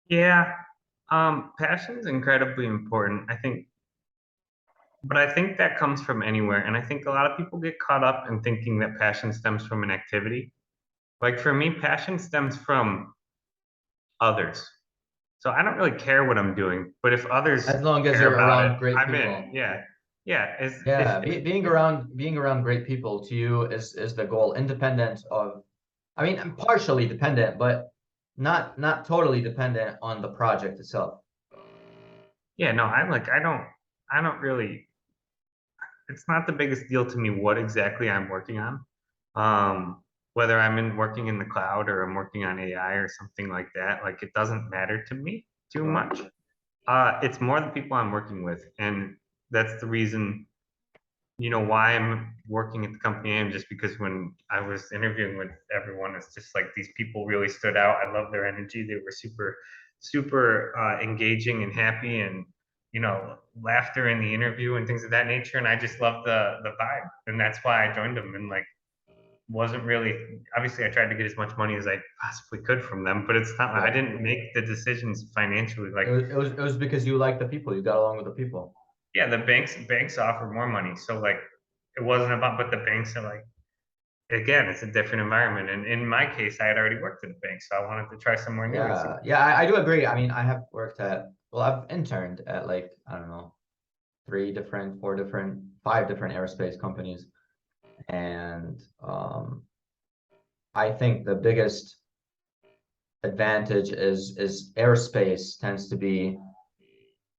Speaker 1: yeah. Passion is incredibly important. But I think that comes from anywhere. And I think a lot of people get caught up in thinking that passion stems from an activity. Like for me, passion stems from others. So I don't really care what I'm doing, but if others
Speaker 2: As long as
Speaker 1: care
Speaker 2: you're
Speaker 1: about it,
Speaker 2: around great
Speaker 1: I'm in.
Speaker 2: people.
Speaker 1: Yeah. Yeah.
Speaker 2: Yeah,
Speaker 1: If
Speaker 2: being around great people to you is the goal, independent of, I mean, I'm partially dependent, but not totally dependent on the project itself.
Speaker 1: yeah, no, I don't really, it's not the biggest deal to me what exactly I'm working on. Whether working in the cloud or I'm working on AI or something like that, like it doesn't matter to me too much. It's more the people I'm working with, and that's the reason, why I'm working at the company I am, just because when I was interviewing with everyone, it's just like these people really stood out. I love their energy. They were super engaging and happy, and laughter in the interview and things of that nature. And I just love the vibe, and that's why I joined them. And like, wasn't really, obviously I tried to get as much money as I possibly could from them, but it's not, I
Speaker 2: Yeah.
Speaker 1: didn't make the decisions financially. Like,
Speaker 2: It was because you like the people, you got along with the people.
Speaker 1: yeah, the banks offer more money. So like it wasn't about, but the banks are like, again, it's a different environment. And in my case, I had already worked at a bank, so I wanted to try somewhere new and see.
Speaker 2: Yeah, yeah, I do agree. I mean, I have worked at, well, I've interned at like, I don't know, three different, four different, five different aerospace companies. And I think the biggest advantage is aerospace tends to be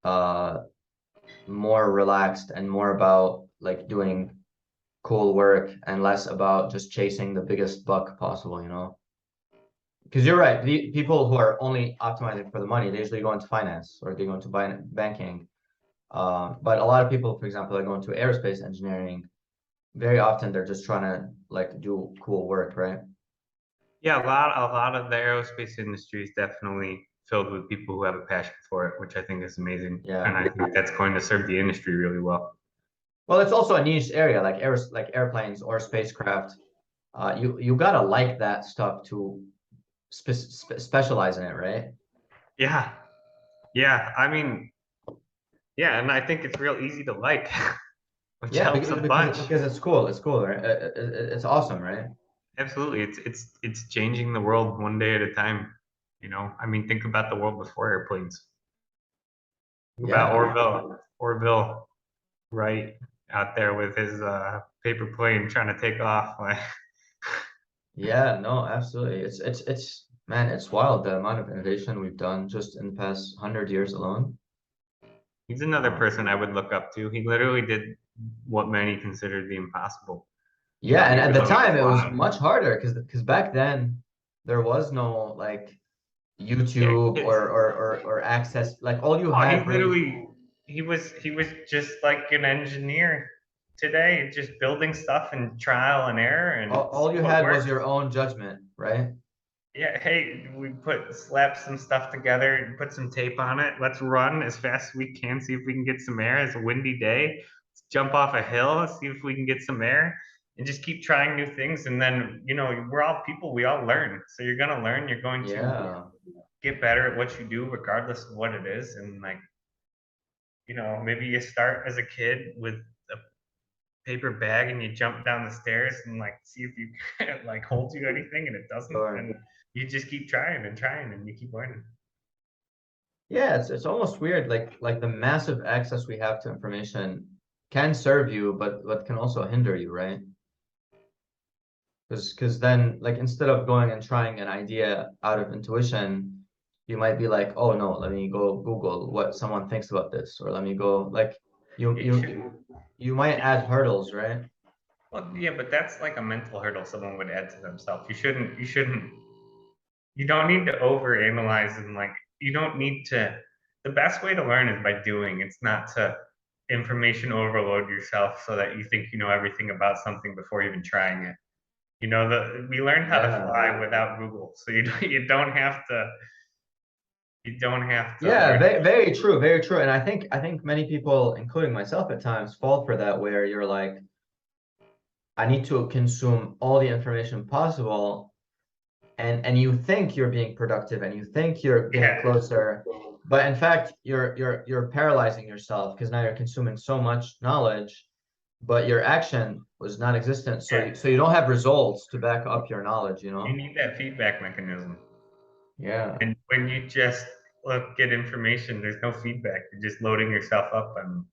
Speaker 2: uh more relaxed and more about like doing cool work and less about just chasing the biggest buck possible, you know? Because you're right, the people who are only optimizing for the money, they usually go into finance or they go into banking. But a lot of people, for example, that go into aerospace engineering, very often they're just trying to like do cool work, right?
Speaker 1: Yeah, a lot of the aerospace industry is definitely filled with people who have a passion for it, which I think is amazing. And
Speaker 2: Yeah.
Speaker 1: I think that's going to serve the industry really well.
Speaker 2: Well, it's also a niche area, like like airplanes or spacecraft. You gotta like that stuff to specialize in it, right?
Speaker 1: Yeah. Yeah. I mean, yeah, and I think it's real easy to like, which
Speaker 2: Yeah,
Speaker 1: helps a bunch.
Speaker 2: because it's cool. It's cool, right? It's awesome, right?
Speaker 1: Absolutely. It's changing the world one day at a time. I mean, think about the world before airplanes. Think about
Speaker 2: Yeah.
Speaker 1: Orville, right? out there with his paper plane trying to take off. Like,
Speaker 2: Yeah, no, absolutely. It's man, it's wild the amount of innovation we've done just in the past 100 years alone.
Speaker 1: he's another
Speaker 2: Um,
Speaker 1: person I would look up to. He literally did what many considered the impossible. You
Speaker 2: yeah,
Speaker 1: don't
Speaker 2: and
Speaker 1: need
Speaker 2: at
Speaker 1: to
Speaker 2: the
Speaker 1: know how to
Speaker 2: time it was
Speaker 1: fly.
Speaker 2: much harder because back then there was no like
Speaker 1: Yeah,
Speaker 2: YouTube
Speaker 1: it's,
Speaker 2: or access. Like all you
Speaker 1: oh,
Speaker 2: had really,
Speaker 1: he was just like an engineer today, just building stuff and trial and error and
Speaker 2: all
Speaker 1: see
Speaker 2: you
Speaker 1: what
Speaker 2: had was
Speaker 1: works.
Speaker 2: your own judgment, right?
Speaker 1: Yeah, hey, we slap some stuff together and put some tape on it. Let's run as fast as we can, see if we can get some air. It's a windy day. Let's jump off a hill, see if we can get some air, and just keep trying new things. And then, we're all people, we all learn. So you're gonna learn, you're going to
Speaker 2: Yeah,
Speaker 1: get better at what you do, regardless of what it is. And like, maybe you start as a kid with a paper bag and you jump down the stairs and like see if you like hold you anything and it doesn't.
Speaker 2: sure.
Speaker 1: And you just keep trying and you keep learning.
Speaker 2: Yeah, it's almost weird, like the massive access we have to information can serve you, but can also hinder you, right? Because then like instead of going and trying an idea out of intuition, you might be like, oh no, let me go Google what someone thinks about this, or let me go like you
Speaker 1: You
Speaker 2: you
Speaker 1: should.
Speaker 2: you might add hurdles, right?
Speaker 1: Well, yeah, but that's like a mental hurdle someone would add to themselves. You don't need to overanalyze and like, you don't need to, the best way to learn is by doing. It's not to information overload yourself so that you think you know everything about something before even trying it. We learned how to
Speaker 2: Yeah.
Speaker 1: fly without Google, so you don't have to
Speaker 2: Yeah,
Speaker 1: learn.
Speaker 2: very true, very true. And I think many people, including myself at times, fall for that where you're like, I need to consume all the information possible, and you think you're being productive and you think you're getting
Speaker 1: Yeah,
Speaker 2: closer, but in fact you're paralyzing yourself because now you're consuming so much knowledge, but your action was non-existent. So
Speaker 1: yeah.
Speaker 2: you don't have results to back up your knowledge, you
Speaker 1: You
Speaker 2: know?
Speaker 1: need that feedback mechanism.
Speaker 2: Yeah.
Speaker 1: And when you just get information, there's no feedback. You're just loading yourself up on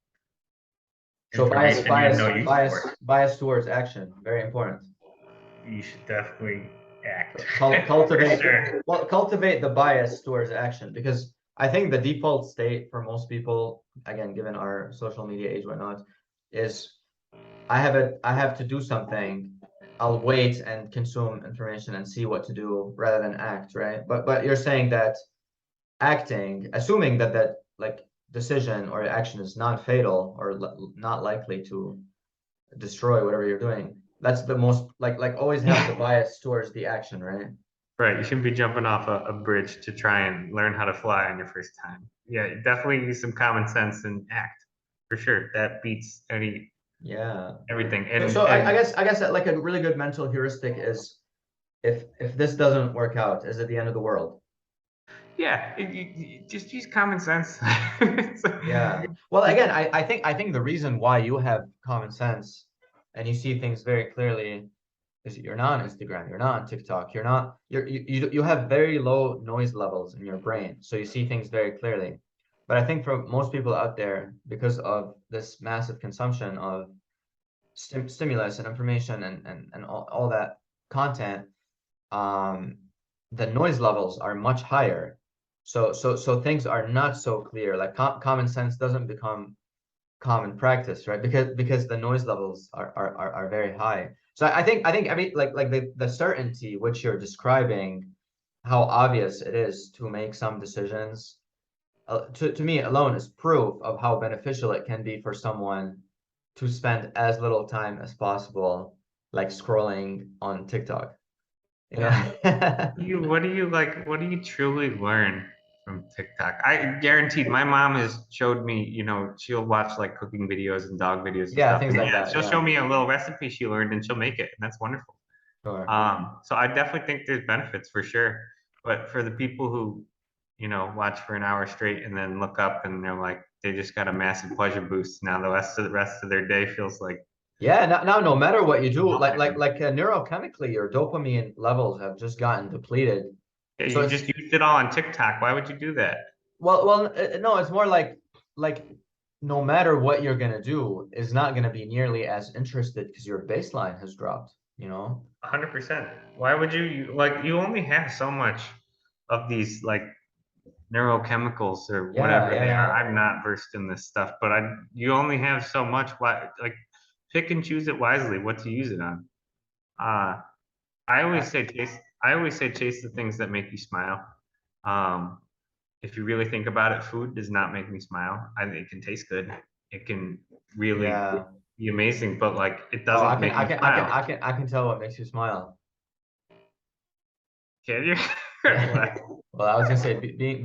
Speaker 2: So
Speaker 1: information you have no use for.
Speaker 2: bias towards action, very important.
Speaker 1: You should definitely act for
Speaker 2: Cultivate
Speaker 1: sure.
Speaker 2: cultivate the bias towards action because I think the default state for most people, again, given our social media age, whatnot, is I have to do something. I'll wait and consume information and see what to do rather than act, right? But you're saying that acting, assuming that like decision or action is non-fatal or not likely to destroy whatever you're doing, that's the most like always have the bias towards the action, right?
Speaker 1: Right, you shouldn't be jumping off a bridge to try and learn how to fly on your first time. Yeah, you definitely use some common sense and act for sure. That beats
Speaker 2: Yeah.
Speaker 1: everything.
Speaker 2: So I
Speaker 1: And
Speaker 2: guess that like a really good mental heuristic is if this doesn't work out, is it the end of the world?
Speaker 1: yeah, you just use common sense.
Speaker 2: Yeah. Well, again, I think the reason why you have common sense and you see things very clearly is you're not on Instagram, you're not on TikTok, you have very low noise levels in your brain, so you see things very clearly. But I think for most people out there, because of this massive consumption of stimulus and information and all that content, um, the noise levels are much higher. So things are not so clear. Like common sense doesn't become common practice, right? Because the noise levels are very high. So I mean like the certainty which you're describing, how obvious it is to make some decisions, to me alone is proof of how beneficial it can be for someone to spend as little time as possible, like scrolling on TikTok, you
Speaker 1: yeah.
Speaker 2: know?
Speaker 1: What do you like? What do you truly learn from TikTok? I guaranteed my mom has showed me, she'll watch like cooking videos and dog videos and
Speaker 2: Yeah,
Speaker 1: stuff.
Speaker 2: things
Speaker 1: And
Speaker 2: like
Speaker 1: yeah,
Speaker 2: that.
Speaker 1: she'll show
Speaker 2: Yeah,
Speaker 1: me a little recipe she learned and she'll make it, and that's wonderful.
Speaker 2: sure.
Speaker 1: So I definitely think there's benefits for sure. But for the people who, watch for an hour straight and then look up and they're like, they just got a massive pleasure boost. Now the rest of their day feels like
Speaker 2: Yeah, now no matter what you do,
Speaker 1: nothing.
Speaker 2: neurochemically, your dopamine levels have just gotten depleted.
Speaker 1: Yeah,
Speaker 2: So
Speaker 1: you
Speaker 2: it's
Speaker 1: just used it all on TikTok. Why would you do that?
Speaker 2: no, it's more like no matter what you're gonna do, is not gonna be nearly as interested because your baseline has dropped, you know?
Speaker 1: 100%. Why would like you only have so much of these like neurochemicals or
Speaker 2: Yeah,
Speaker 1: whatever
Speaker 2: yeah,
Speaker 1: they are.
Speaker 2: yeah.
Speaker 1: I'm not versed in this stuff, but you only have so much. Why like pick and choose it wisely what to use it on. Uh, I always
Speaker 2: Uh,
Speaker 1: say chase. I always say chase the things that make you smile. Um, if you really think about it, food does not make me smile. I think it can taste good. It can really
Speaker 2: yeah.
Speaker 1: be amazing, but like it
Speaker 2: Oh,
Speaker 1: doesn't make me smile.
Speaker 2: I can tell what makes you smile.
Speaker 1: Can you?
Speaker 2: Yeah.
Speaker 1: What?
Speaker 2: Well, I was gonna say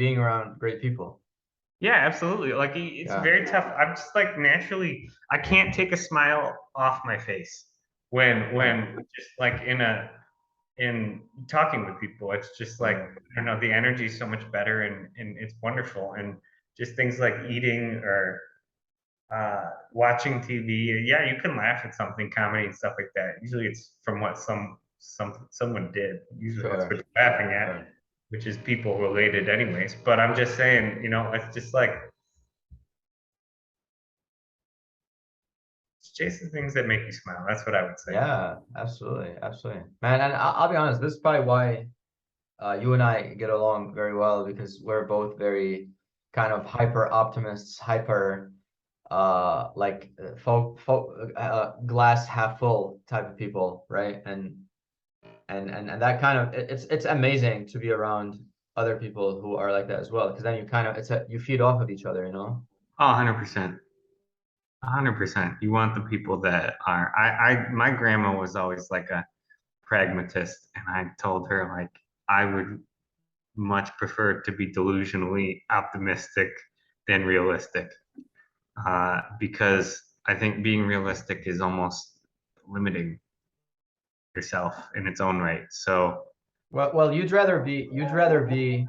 Speaker 2: being around great people.
Speaker 1: Yeah, absolutely. Like it's
Speaker 2: Yeah.
Speaker 1: very tough. I'm just like naturally, I can't take a smile off my face
Speaker 2: Right.
Speaker 1: when just like in talking with people. It's just like
Speaker 2: Right.
Speaker 1: I don't know, the energy is so much better and it's wonderful. And just things like eating or watching TV. Yeah, you can laugh at something, comedy and stuff like that. Usually, it's from what someone did. Usually, that's what
Speaker 2: Sure.
Speaker 1: you're laughing at,
Speaker 2: Sure.
Speaker 1: which is people related, anyways. But I'm just saying, it's just like chase the things that make you smile. That's what I would say.
Speaker 2: Yeah, absolutely. Absolutely. Man, and I'll be honest, this is probably why you and I get along very well because we're both very kind of hyper optimists, hyper glass half full type of people, right? And that kind of it's amazing to be around other people who are like that as well because then you kind of you feed off of each other, you know?
Speaker 1: Oh, 100%. 100%. You want the people that are. My grandma was always like a pragmatist, and I told her like I would much prefer to be delusionally optimistic than realistic, because I think being realistic is almost limiting yourself in its own right. So
Speaker 2: Well, you'd rather be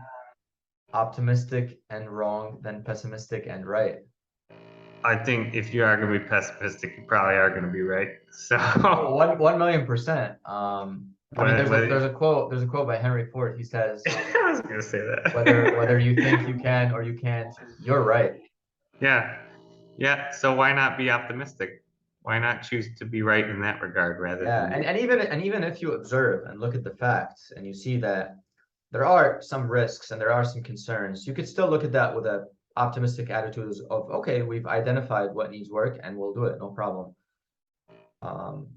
Speaker 2: optimistic and wrong than pessimistic and right.
Speaker 1: I think if you are going to be pessimistic, you probably are going to be right. So
Speaker 2: Oh, 1 million%. I mean,
Speaker 1: whether,
Speaker 2: there's a quote by Henry Ford. He says,
Speaker 1: I was going to say
Speaker 2: whether
Speaker 1: that.
Speaker 2: you think you can or you can't, you're right.
Speaker 1: Yeah. Yeah. So why not be optimistic? Why not choose to be right in that regard rather
Speaker 2: Yeah,
Speaker 1: than
Speaker 2: and even if you observe and look at the facts and you see that there are some risks and there are some concerns, you could still look at that with a optimistic attitude of okay, we've identified what needs work and we'll do it, no problem. Um,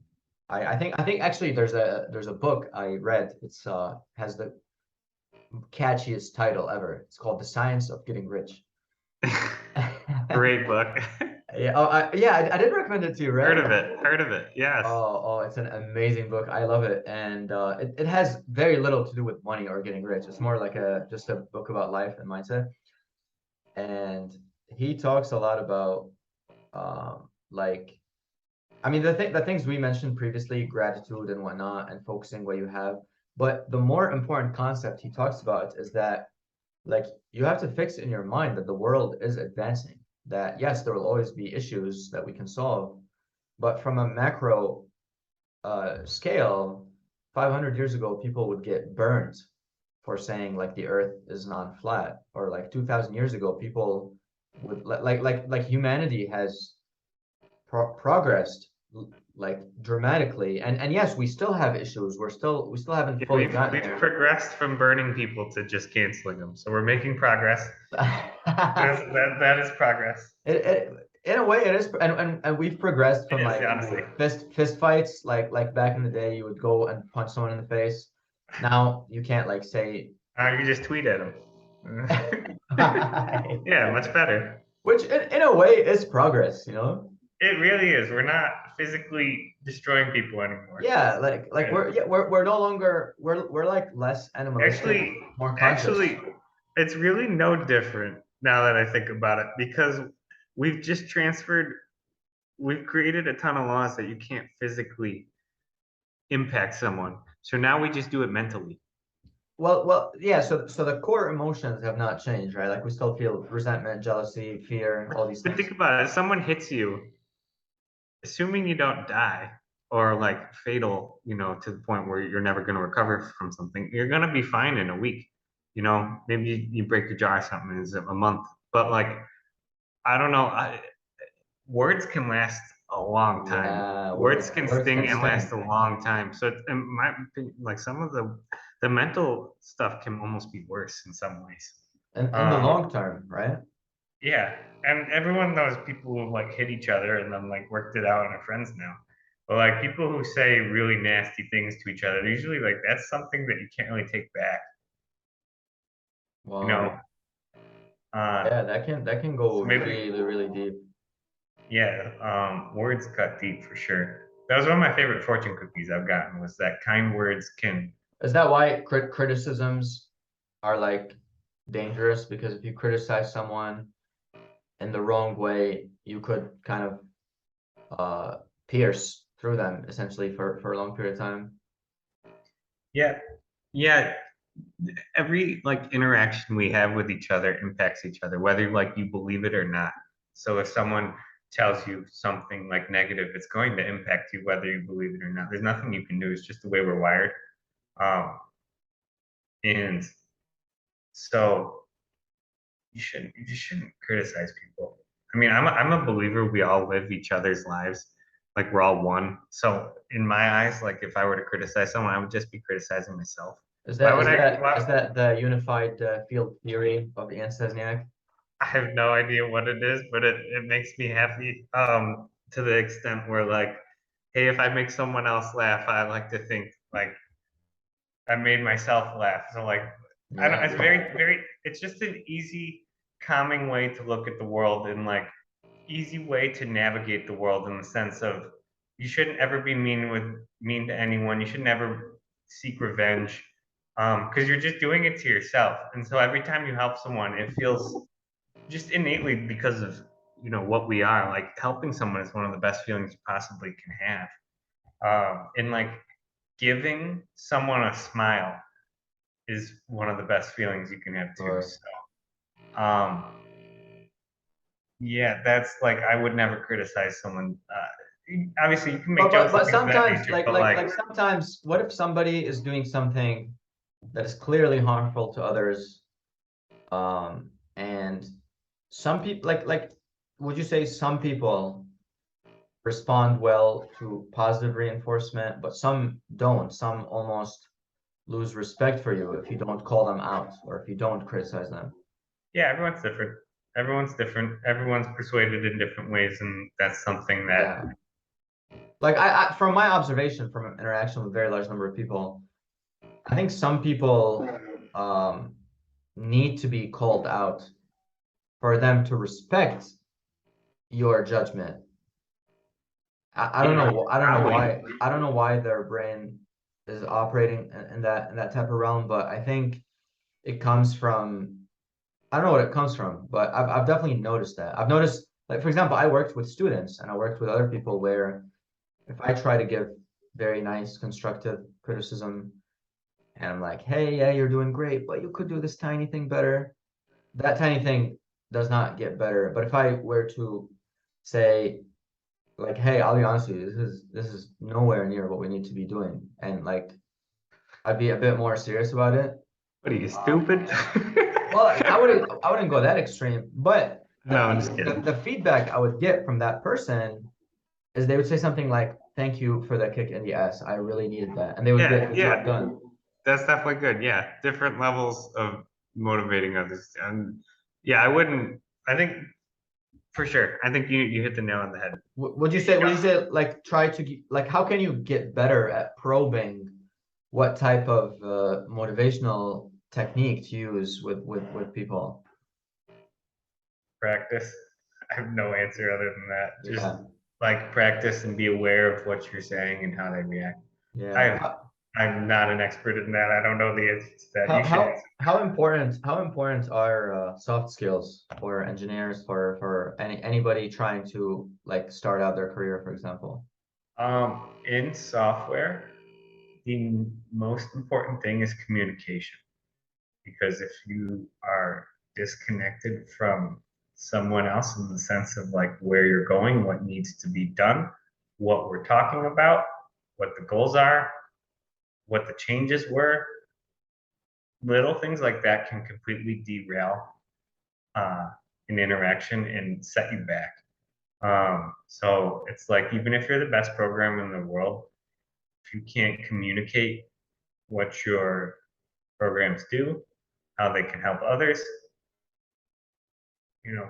Speaker 2: I think actually there's a book I read. It's has the catchiest title ever. It's called The Science of Getting Rich.
Speaker 1: great book?
Speaker 2: Yeah, I did recommend it to you,
Speaker 1: Heard
Speaker 2: right?
Speaker 1: of it. Heard of it. Yes.
Speaker 2: It's an amazing book. I love it, and it has very little to do with money or getting rich. It's more like a just a book about life and mindset. And he talks a lot about like I mean the things we mentioned previously, gratitude and whatnot, and focusing what you have. But the more important concept he talks about is that like you have to fix in your mind that the world is advancing. That yes, there will always be issues that we can solve, but from a macro scale, 500 years ago, people would get burned for saying like the Earth is non-flat, or like 2,000 years ago, people would like humanity has progressed like dramatically, and yes, we still have issues. We still haven't
Speaker 1: Yeah,
Speaker 2: fully gotten
Speaker 1: we've
Speaker 2: there.
Speaker 1: progressed from burning people to just canceling them. So we're making progress. That is progress.
Speaker 2: it in a way it is, and we've progressed
Speaker 1: It
Speaker 2: from
Speaker 1: is
Speaker 2: like
Speaker 1: honestly.
Speaker 2: fist fights like back in the day, you would go and punch someone in the face. Now you can't like say
Speaker 1: You just tweet at them. Yeah, much better.
Speaker 2: which in a way is progress, you know?
Speaker 1: It really is. We're not physically destroying people anymore.
Speaker 2: Yeah, like
Speaker 1: And
Speaker 2: we're no longer we're like less animalistic,
Speaker 1: actually,
Speaker 2: more conscious.
Speaker 1: actually, it's really no different now that I think about it because we've just transferred, we've created a ton of laws that you can't physically impact someone. So now we just do it mentally.
Speaker 2: Yeah. So the core emotions have not changed, right? Like we still feel resentment, jealousy, fear, all these
Speaker 1: But think
Speaker 2: things.
Speaker 1: about it. If someone hits you, assuming you don't die or like fatal, to the point where you're never going to recover from something, you're going to be fine in a week. Maybe you break your jaw or something is a month. But like, I don't know. words can last a long time.
Speaker 2: Yeah,
Speaker 1: Words can
Speaker 2: words
Speaker 1: sting
Speaker 2: can
Speaker 1: and last a
Speaker 2: sting.
Speaker 1: long time. So in my opinion, like some of the mental stuff can almost be worse in some ways.
Speaker 2: And in the
Speaker 1: Um,
Speaker 2: long term, right?
Speaker 1: yeah, and everyone knows people who like hit each other and then like worked it out and are friends now. But like people who say really nasty things to each other, usually like that's something that you can't really take back. You know,
Speaker 2: Wow.
Speaker 1: uh,
Speaker 2: Yeah, that can go
Speaker 1: so maybe
Speaker 2: really, really deep.
Speaker 1: yeah, words cut deep for sure. That was one of my favorite fortune cookies I've gotten was that kind words can.
Speaker 2: Is that why criticisms are like dangerous? Because if you criticize someone in the wrong way, you could kind of pierce through them essentially for a long period of time.
Speaker 1: Yeah, yeah, every like interaction we have with each other impacts each other, whether like you believe it or not. So if someone tells you something like negative, it's going to impact you whether you believe it or not. There's nothing you can do. It's just the way we're wired. Um, and so you just shouldn't criticize people. I mean, I'm a believer we all live each other's lives. Like we're all one. So in my eyes, like if I were to criticize someone, I would just be criticizing myself. Why would I?
Speaker 2: Is
Speaker 1: Why,
Speaker 2: that the unified field theory of the Stesniak?
Speaker 1: I have no idea what it is, but it makes me happy. To the extent where like, hey, if I make someone else laugh, I like to think like I made myself laugh. So like, I don't.
Speaker 2: Yeah.
Speaker 1: It's very. It's just an easy, calming way to look at the world and like easy way to navigate the world in the sense of you shouldn't ever be mean to anyone. You should never seek revenge because you're just doing it to yourself. And so every time you help someone, it feels just innately because of what we are like helping someone is one of the best feelings you possibly can have. And like giving someone a smile is one of the best feelings you can have too.
Speaker 2: Or
Speaker 1: So yeah, that's like I would never criticize someone. Obviously, you can make jokes and
Speaker 2: but
Speaker 1: things of that
Speaker 2: sometimes
Speaker 1: nature, but like,
Speaker 2: sometimes what if somebody is doing something that is clearly harmful to others, and some people would you say some people respond well to positive reinforcement, but some don't. Some almost lose respect for you if you don't call them out or if you don't criticize them.
Speaker 1: yeah, everyone's different. Everyone's different. Everyone's persuaded in different ways, and that's something that
Speaker 2: Yeah. Like from my observation from an interaction with a very large number of people, I think some people um, need to be called out for them to respect your judgment. I don't
Speaker 1: yeah,
Speaker 2: know.
Speaker 1: probably.
Speaker 2: I don't know why their brain is operating in that type of realm, but I think it comes from I don't know what it comes from, but I've definitely noticed that. I've noticed, like, for example, I worked with students and I worked with other people where if I try to give very nice, constructive criticism and I'm like, hey, yeah, you're doing great, but you could do this tiny thing better, that tiny thing does not get better. But if I were to say, like, hey, I'll be honest with you, this is nowhere near what we need to be doing, and like I'd be a bit more serious about it.
Speaker 1: What are you
Speaker 2: Um,
Speaker 1: stupid?
Speaker 2: Well, I wouldn't go that extreme, but
Speaker 1: No, I'm just kidding.
Speaker 2: the feedback I would get from that person is they would say something like, "Thank you for the kick in the ass. I really needed that," and they would
Speaker 1: Yeah,
Speaker 2: get the job
Speaker 1: yeah,
Speaker 2: done.
Speaker 1: that's definitely good. Yeah, different levels of motivating others, and yeah, I wouldn't. I think for sure. I think you hit the nail on the head.
Speaker 2: Would you say like try to like how can you get better at probing what type of motivational technique to use with people?
Speaker 1: Practice. I have no answer other than that. Just
Speaker 2: Yeah,
Speaker 1: like practice and be aware of what you're saying and how they react.
Speaker 2: yeah.
Speaker 1: I I'm not an expert in that. I don't know the answer to that. You should answer.
Speaker 2: How important are soft skills for engineers for anybody trying to like start out their career, for example?
Speaker 1: In software, the most important thing is communication because if you are disconnected from someone else in the sense of like where you're going, what needs to be done, what we're talking about, what the goals are, what the changes were, little things like that can completely derail uh, an interaction and set you back. So it's like, even if you're the best programmer in the world, if you can't communicate what your programs do, how they can help others,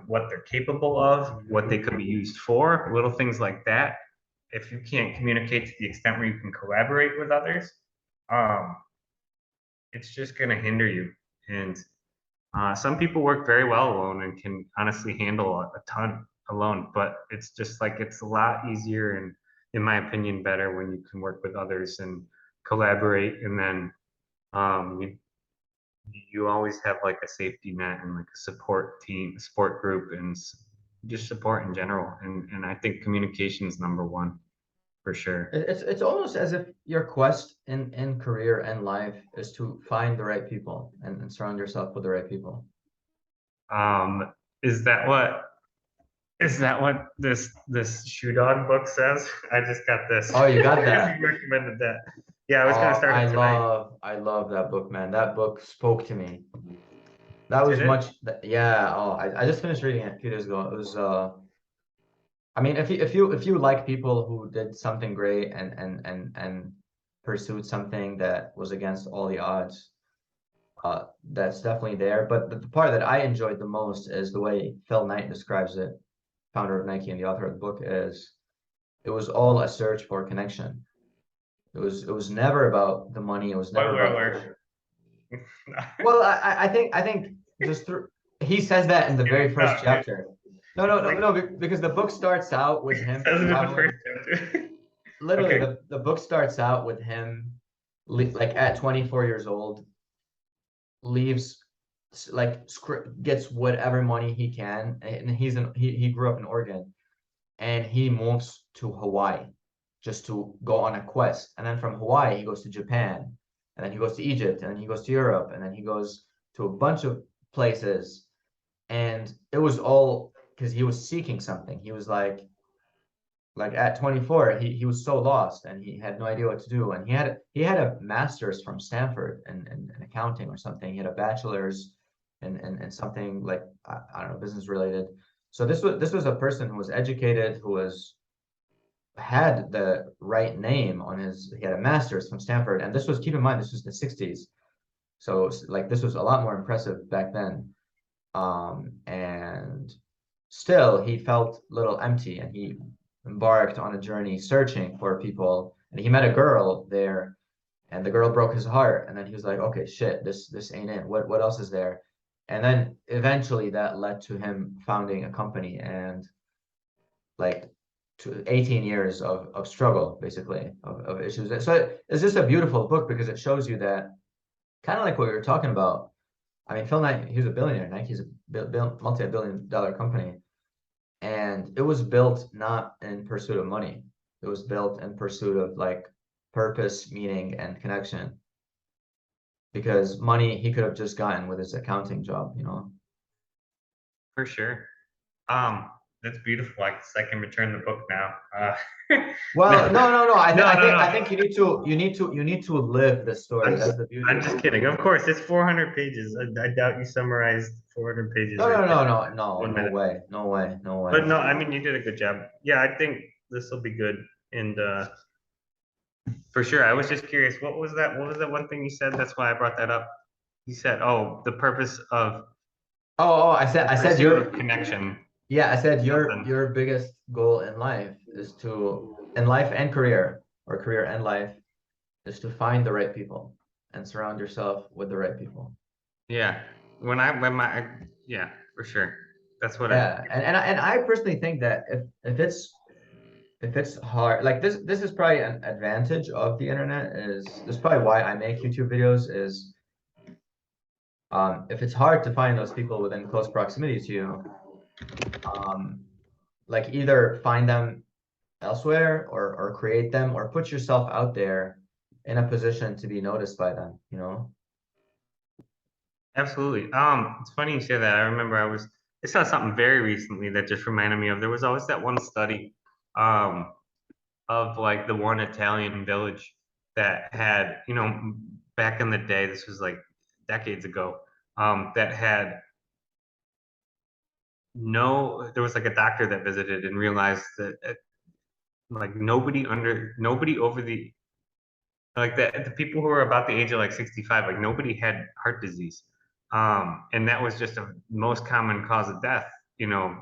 Speaker 1: what they're capable of, what they could be used for, little things like that. If you can't communicate to the extent where you can collaborate with others, um, it's just going to hinder you. And some people work very well alone and can honestly handle a ton alone, but it's just like, it's a lot easier and, in my opinion, better when you can work with others and collaborate. And then you always have like a safety net and like a support team, support group, and just support in general. And I think communication is number one for sure.
Speaker 2: It's almost as if your quest in career and life is to find the right people and surround yourself with the right people.
Speaker 1: Um, is that what this shoe dog book says? I just got this.
Speaker 2: Oh, you got that.
Speaker 1: You recommended that. Yeah, I was gonna
Speaker 2: Oh,
Speaker 1: start it tonight.
Speaker 2: I love that book, man. That book spoke to me. That was
Speaker 1: Did it?
Speaker 2: much, yeah. Oh, I just finished reading it a few days ago. It was, I mean, if you like people who did something great and pursued something that was against all the odds, that's definitely there. But the part that I enjoyed the most is the way Phil Knight describes it, founder of Nike and the author of the book, is it was all a search for connection. It was never about the money. It was never
Speaker 1: Spoiler
Speaker 2: about.
Speaker 1: alert.
Speaker 2: Well, I think just through he says that in the very first
Speaker 1: No, dude.
Speaker 2: chapter. No, because the book starts out with
Speaker 1: It
Speaker 2: him
Speaker 1: says it in the
Speaker 2: traveling.
Speaker 1: first chapter.
Speaker 2: Literally,
Speaker 1: Okay.
Speaker 2: the book starts out with him like at 24 years old, leaves like gets whatever money he can, and he grew up in Oregon, and he moves to Hawaii just to go on a quest. And then from Hawaii, he goes to Japan, and then he goes to Egypt, and then he goes to Europe, and then he goes to a bunch of places. And it was all because he was seeking something. He was like at 24, he was so lost and he had no idea what to do. And he had a master's from Stanford in accounting or something. He had a bachelor's in something like I don't know, business related. So this was a person who was educated, who had the right name on his. He had a master's from Stanford, and this was, keep in mind, this was the 60s. So like this was a lot more impressive back then. And still he felt a little empty, and he embarked on a journey searching for people, and he met a girl there, and the girl broke his heart, and then he was like, okay, shit, this ain't it. What else is there? And then eventually that led to him founding a company, and like to 18 years of struggle, basically, of issues. So it's just a beautiful book because it shows you that, kind of like what we were talking about. I mean, Phil Knight, he was a billionaire. Nike's a multi-billion-dollar company. And it was built not in pursuit of money. It was built in pursuit of like purpose, meaning, and connection. Because money he could have just gotten with his accounting job.
Speaker 1: For sure. Um, that's beautiful. I can return the book now.
Speaker 2: Well, no. I, th-
Speaker 1: No,
Speaker 2: I
Speaker 1: no,
Speaker 2: think I
Speaker 1: no.
Speaker 2: think you need to live the story.
Speaker 1: I'm
Speaker 2: That's
Speaker 1: just,
Speaker 2: the beauty
Speaker 1: I'm
Speaker 2: of
Speaker 1: just
Speaker 2: it.
Speaker 1: kidding. Of course, it's 400 pages. I doubt you summarized 400 pages
Speaker 2: No,
Speaker 1: right
Speaker 2: no,
Speaker 1: there
Speaker 2: no, no,
Speaker 1: in
Speaker 2: no,
Speaker 1: one
Speaker 2: no
Speaker 1: minute.
Speaker 2: way, no way, no way.
Speaker 1: But no, I mean, you did a good job. Yeah, I think this will be good. And for sure, I was just curious. What was that? What was that one thing you said? That's why I brought that up. You said, "Oh, the purpose of
Speaker 2: Oh, I said
Speaker 1: the
Speaker 2: I said
Speaker 1: pursuit of
Speaker 2: your
Speaker 1: connection."
Speaker 2: yeah, I said your
Speaker 1: Something.
Speaker 2: your biggest goal in life is to, in life and career, or career and life, is to find the right people and surround yourself with the right people.
Speaker 1: Yeah. Yeah, for sure. That's what it.
Speaker 2: Yeah, and I personally think that if it's hard, like this is probably an advantage of the internet. Is this is probably why I make YouTube videos, is if it's hard to find those people within close proximity to you, um like either find them elsewhere, or create them, or put yourself out there in a position to be noticed by them.
Speaker 1: Absolutely. It's funny you say that. I remember I saw something very recently that just reminded me of, there was always that one study, um, of like the one Italian village that had, back in the day, this was like decades ago, that had no, there was like a doctor that visited and realized that like nobody over the like the people who were about the age of like 65, like nobody had heart disease. And that was just a most common cause of death, you know.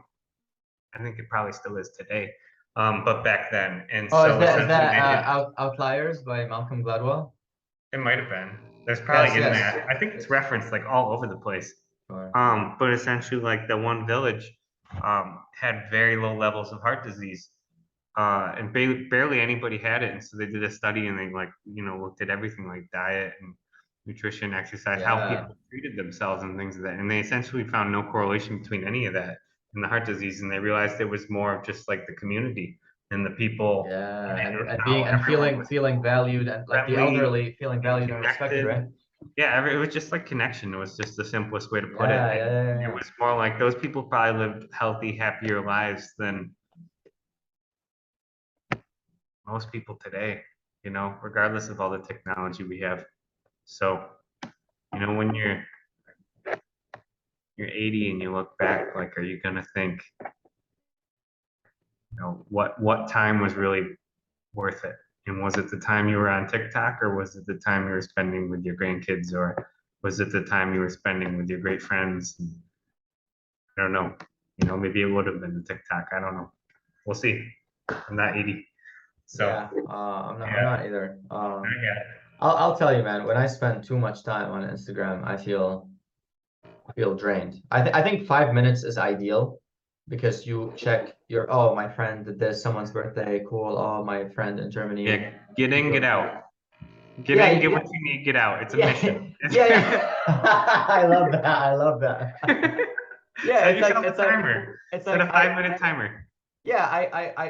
Speaker 1: I think it probably still is today. But back then. And
Speaker 2: Oh,
Speaker 1: so
Speaker 2: is
Speaker 1: essentially
Speaker 2: that
Speaker 1: they did,
Speaker 2: Outliers by Malcolm Gladwell?
Speaker 1: it might have been. There's
Speaker 2: Yes,
Speaker 1: probably in
Speaker 2: yes.
Speaker 1: that. I think it's referenced like all over the place.
Speaker 2: Sure.
Speaker 1: But essentially like the one village had very low levels of heart disease. And barely anybody had it. And so they did a study and they like, you know, looked at everything like diet and nutrition, exercise, how
Speaker 2: Yeah,
Speaker 1: people treated themselves and things like that. And they essentially found no correlation between any of that and the heart disease. And they realized it was more of just like the community and the people in
Speaker 2: yeah,
Speaker 1: it and
Speaker 2: and
Speaker 1: how
Speaker 2: being and
Speaker 1: everyone
Speaker 2: feeling
Speaker 1: was
Speaker 2: feeling valued, and like the
Speaker 1: friendly
Speaker 2: elderly feeling
Speaker 1: and
Speaker 2: valued and respected,
Speaker 1: connected.
Speaker 2: right?
Speaker 1: Yeah, it was just like connection. It was just the simplest way to put it.
Speaker 2: Yeah, yeah,
Speaker 1: And
Speaker 2: yeah,
Speaker 1: it
Speaker 2: yeah.
Speaker 1: was more like those people probably lived healthy, happier lives than most people today, you know, regardless of all the technology we have. So, you know, when you're 80 and you look back, like, are you gonna think, you know, what time was really worth it? And was it the time you were on TikTok, or was it the time you were spending with your grandkids, or was it the time you were spending with your great friends? I don't know. You know, maybe it would have been the TikTok. I don't know. We'll see. I'm not 80. So,
Speaker 2: Yeah, I'm
Speaker 1: yeah,
Speaker 2: not either.
Speaker 1: not yet.
Speaker 2: I'll tell you, man, when I spend too much time on Instagram, I feel drained. I think 5 minutes is ideal because you check your, oh, my friend did this, someone's birthday, cool. Oh, my friend in Germany.
Speaker 1: Yeah, get in, get
Speaker 2: doing-
Speaker 1: out. Get
Speaker 2: Yeah,
Speaker 1: in, get
Speaker 2: yeah,
Speaker 1: what you need, get out. It's a
Speaker 2: yeah,
Speaker 1: mission.
Speaker 2: yeah, yeah. I love that. I love that. Yeah,
Speaker 1: Set yourself a
Speaker 2: it's like
Speaker 1: timer.
Speaker 2: it's
Speaker 1: Set
Speaker 2: like
Speaker 1: a 5 minute timer.
Speaker 2: yeah,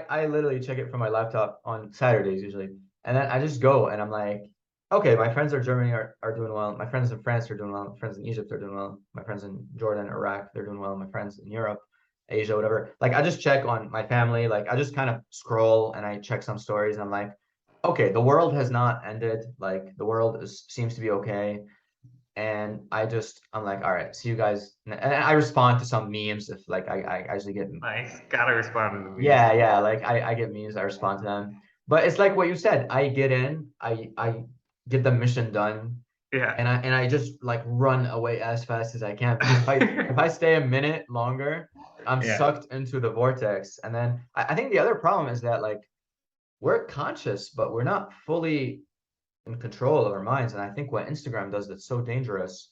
Speaker 2: I literally check it from my laptop on Saturdays usually. And then I just go and I'm like, okay, my friends in Germany are doing well. My friends in France are doing well. My friends in Egypt are doing well. My friends in Jordan, Iraq, they're doing well. My friends in Europe, Asia, whatever. Like I just check on my family. Like I just kind of scroll and I check some stories. And I'm like, okay, the world has not ended. Like the world seems to be okay. And I'm like, all right, see you guys. And I respond to some memes if like I actually get,
Speaker 1: Nice. Gotta respond to the memes.
Speaker 2: yeah, yeah, like I get memes, I respond to them. But it's like what you said. I get in, I get the mission done,
Speaker 1: Yeah.
Speaker 2: and I just like run away as fast as I can because if I stay a minute longer, I'm
Speaker 1: Yeah.
Speaker 2: sucked into the vortex. And then I think the other problem is that like we're conscious, but we're not fully in control of our minds. And I think what Instagram does that's so dangerous,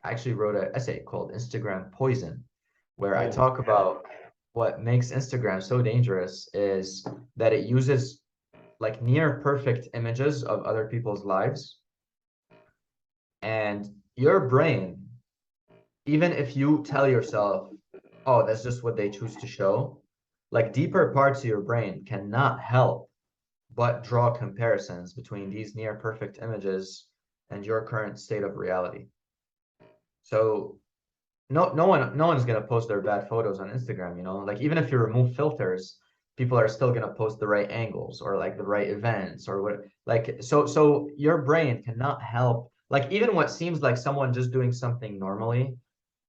Speaker 2: I actually wrote an essay called Instagram Poison, where I
Speaker 1: Oh,
Speaker 2: talk about what makes Instagram so dangerous is that it uses like near perfect images of other people's lives. And your brain, even if you tell yourself, oh, that's just what they choose to show, like deeper parts of your brain cannot help but draw comparisons between these near perfect images and your current state of reality. So no one's gonna post their bad photos on Instagram, you know? Like even if you remove filters, people are still gonna post the right angles or like the right events or what like so your brain cannot help like even what seems like someone just doing something normally,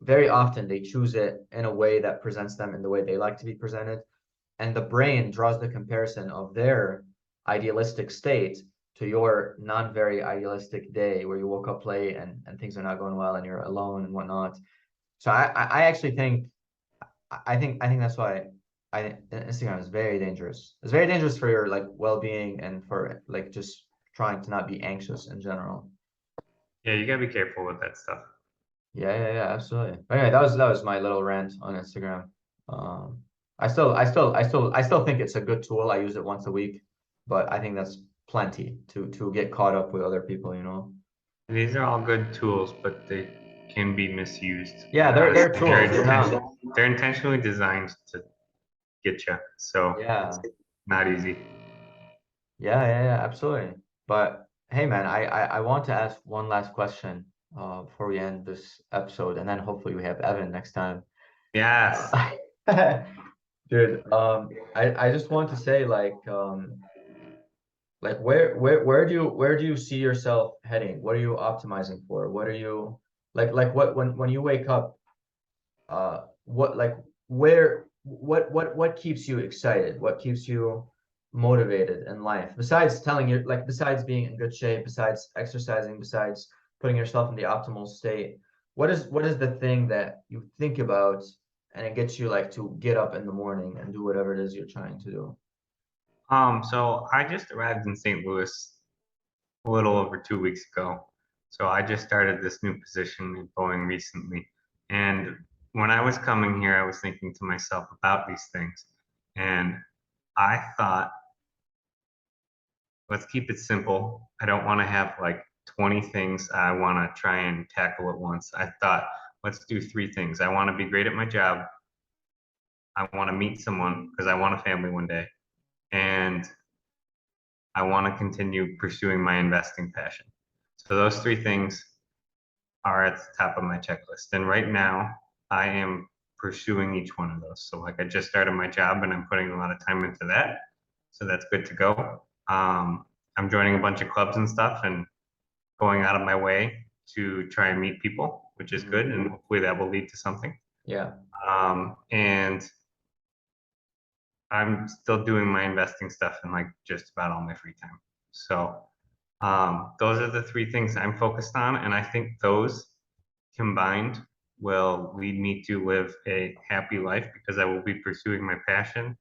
Speaker 2: very often they choose it in a way that presents them in the way they like to be presented. And the brain draws the comparison of their idealistic state to your non very idealistic day where you woke up late and things are not going well and you're alone and whatnot. So I actually think I think that's why I Instagram is very dangerous. It's very dangerous for your like well-being and for like just trying to not be anxious in general.
Speaker 1: yeah, you gotta be careful with that stuff.
Speaker 2: Yeah, yeah, yeah, absolutely. But anyway, that was my little rant on Instagram. Um, I still think it's a good tool. I use it once a week, but I think that's plenty to get caught up with other people, you know.
Speaker 1: These are all good tools, but they can be misused.
Speaker 2: Yeah,
Speaker 1: And honestly,
Speaker 2: they're tools. They're not.
Speaker 1: they're intentionally designed to get you. So it's
Speaker 2: Yeah.
Speaker 1: not easy.
Speaker 2: Yeah, yeah, yeah, absolutely. But hey, man, I want to ask one last question before we end this episode, and then hopefully we have Evan next time.
Speaker 1: Yes.
Speaker 2: Dude, I just want to say like where do you see yourself heading? What are you optimizing for? What are you like what when you wake up, what like where what keeps you excited? What keeps you motivated in life? Besides telling you like besides being in good shape, besides exercising, besides putting yourself in the optimal state, what is the thing that you think about and it gets you like to get up in the morning and do whatever it is you're trying to do?
Speaker 1: So I just arrived in St. Louis a little over 2 weeks ago. So I just started this new position in Boeing recently. And when I was coming here, I was thinking to myself about these things. And I thought, let's keep it simple. I don't want to have like 20 things I want to try and tackle at once. I thought, let's do three things. I want to be great at my job. I want to meet someone because I want a family one day. And I want to continue pursuing my investing passion. So those three things are at the top of my checklist. And right now, I am pursuing each one of those. So like I just started my job and I'm putting a lot of time into that. So that's good to go. I'm joining a bunch of clubs and stuff and going out of my way to try and meet people, which is good. And hopefully that will lead to something.
Speaker 2: Yeah.
Speaker 1: And I'm still doing my investing stuff in like just about all my free time. So those are the three things I'm focused on. And I think those combined will lead me to live a happy life because I will be pursuing my passion.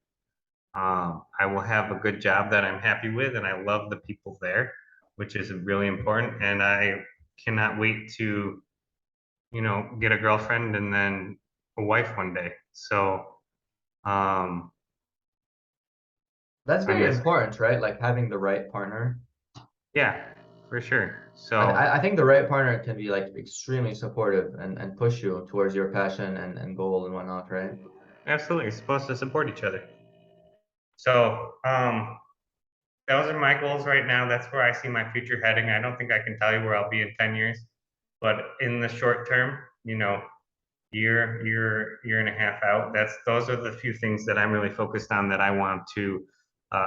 Speaker 1: I will have a good job that I'm happy with, and I love the people there, which is really important. And I cannot wait to, get a girlfriend and then a wife one day. So, um,
Speaker 2: That's
Speaker 1: I'm
Speaker 2: very
Speaker 1: just,
Speaker 2: important, right? Like having the right partner.
Speaker 1: yeah, for sure.
Speaker 2: I,
Speaker 1: So,
Speaker 2: I I think the right partner can be like extremely supportive and push you towards your passion and goal and whatnot, right?
Speaker 1: absolutely, it's supposed to support each other. So, those are my goals right now. That's where I see my future heading. I don't think I can tell you where I'll be in 10 years, but in the short term, year and a half out, those are the few things that I'm really focused on that I want to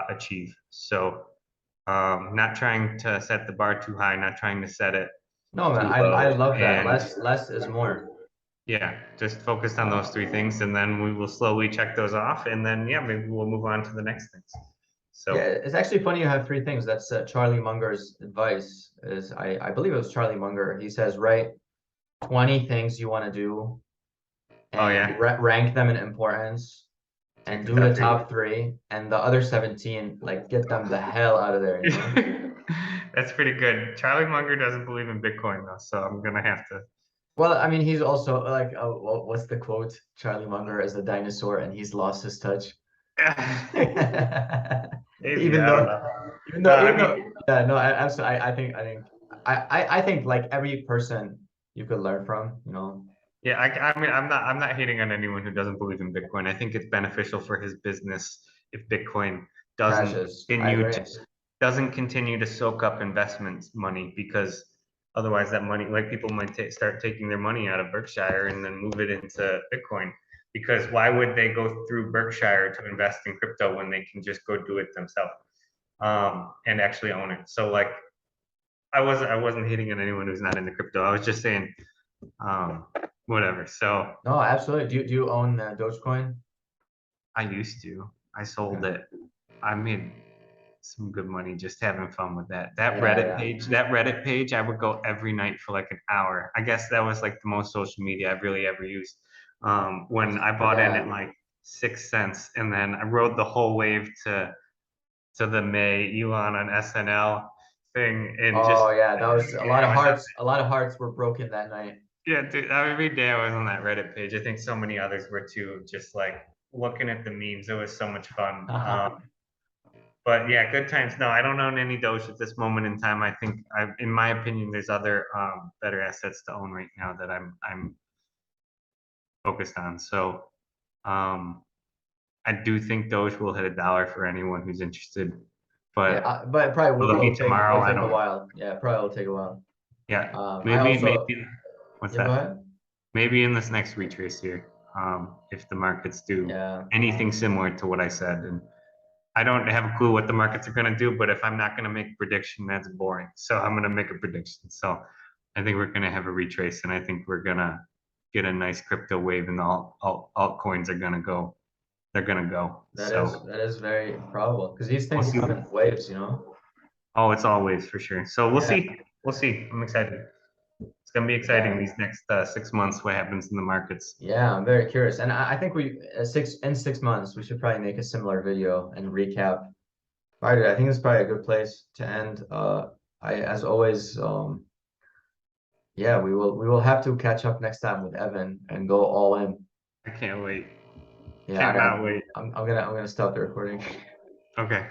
Speaker 1: achieve. So, not trying to set the bar too high, not trying to set it
Speaker 2: No, man,
Speaker 1: too
Speaker 2: I
Speaker 1: low,
Speaker 2: love that.
Speaker 1: and
Speaker 2: Less is more.
Speaker 1: yeah, just focused on those three things, and then we will slowly check those off, and then yeah, maybe we'll move on to the next things.
Speaker 2: Yeah,
Speaker 1: So,
Speaker 2: it's actually funny you have three things. That's Charlie Munger's advice is I believe it was Charlie Munger. He says write 20 things you want to do
Speaker 1: oh
Speaker 2: and
Speaker 1: yeah,
Speaker 2: rank them in importance
Speaker 1: take
Speaker 2: and
Speaker 1: the
Speaker 2: do the
Speaker 1: top three.
Speaker 2: top three and the other 17 like get them the hell out of there, you know?
Speaker 1: That's pretty good. Charlie Munger doesn't believe in Bitcoin though, so I'm gonna have to.
Speaker 2: Well, I mean, he's also like, what's the quote? Charlie Munger is a dinosaur and he's lost his touch.
Speaker 1: Maybe
Speaker 2: Even
Speaker 1: I don't
Speaker 2: though,
Speaker 1: know.
Speaker 2: even
Speaker 1: No,
Speaker 2: though,
Speaker 1: I
Speaker 2: even
Speaker 1: mean,
Speaker 2: though, yeah, no, absolutely. I think like every person you could learn from, you know,
Speaker 1: yeah, I mean, I'm not hating on anyone who doesn't believe in Bitcoin. I think it's beneficial for his business if Bitcoin doesn't
Speaker 2: crashes. I
Speaker 1: continue
Speaker 2: agree.
Speaker 1: to doesn't continue to soak up investment money because otherwise that money, like people might start taking their money out of Berkshire and then move it into Bitcoin. Because why would they go through Berkshire to invest in crypto when they can just go do it themselves and actually own it? So like I wasn't hating on anyone who's not into crypto. I was just saying um, whatever. So
Speaker 2: No, absolutely. Do you own Dogecoin?
Speaker 1: I used to. I sold
Speaker 2: Okay.
Speaker 1: it. I made some good money just having fun with that. That
Speaker 2: Yeah,
Speaker 1: Reddit
Speaker 2: yeah.
Speaker 1: page, that Reddit page, I would go every night for like an hour. I guess that was like the most social media I've really ever used. When I bought in at
Speaker 2: Yeah.
Speaker 1: like 6 cents, and then I rode the whole wave to the May Elon on SNL thing, and just
Speaker 2: Oh yeah, that was
Speaker 1: every day I was on.
Speaker 2: a lot of hearts were broken that night.
Speaker 1: Yeah, dude, every day I was on that Reddit page. I think so many others were too, just like looking at the memes. It was so much fun. But yeah, good times. No, I don't own any Doge at this moment in time. I think, in my opinion, there's other better assets to own right now that I'm focused on. So um, I do think Doge will hit $1 for anyone who's interested.
Speaker 2: Yeah,
Speaker 1: But
Speaker 2: but it probably
Speaker 1: will it be tomorrow?
Speaker 2: will
Speaker 1: I
Speaker 2: take a
Speaker 1: don't.
Speaker 2: while. Yeah, it probably will take a while.
Speaker 1: Yeah,
Speaker 2: I
Speaker 1: maybe
Speaker 2: also
Speaker 1: maybe. What's
Speaker 2: Yeah, go
Speaker 1: that?
Speaker 2: ahead.
Speaker 1: Maybe in this next retrace here, if the markets do
Speaker 2: Yeah.
Speaker 1: anything similar to what I said. And I don't have a clue what the markets are going to do, but if I'm not going to make a prediction, that's boring. So I'm going to make a prediction. So I think we're going to have a retrace, and I think we're going to get a nice crypto wave, and all altcoins are gonna go. They're gonna go. So
Speaker 2: that is very probable because these
Speaker 1: we'll
Speaker 2: things
Speaker 1: see.
Speaker 2: come in waves, you know?
Speaker 1: Oh, it's all waves for sure. So we'll
Speaker 2: Yeah,
Speaker 1: see. We'll see. I'm excited. It's gonna be exciting
Speaker 2: yeah,
Speaker 1: these next 6 months. What happens in the markets?
Speaker 2: yeah. I'm very curious, and I think we 6 months we should probably make a similar video and recap. All right, dude, I think this is probably a good place to end. I as always, yeah, we will have to catch up next time with Evan and go all in.
Speaker 1: I can't wait.
Speaker 2: Yeah, all right,
Speaker 1: Cannot wait.
Speaker 2: I'm gonna stop the recording.
Speaker 1: Okay.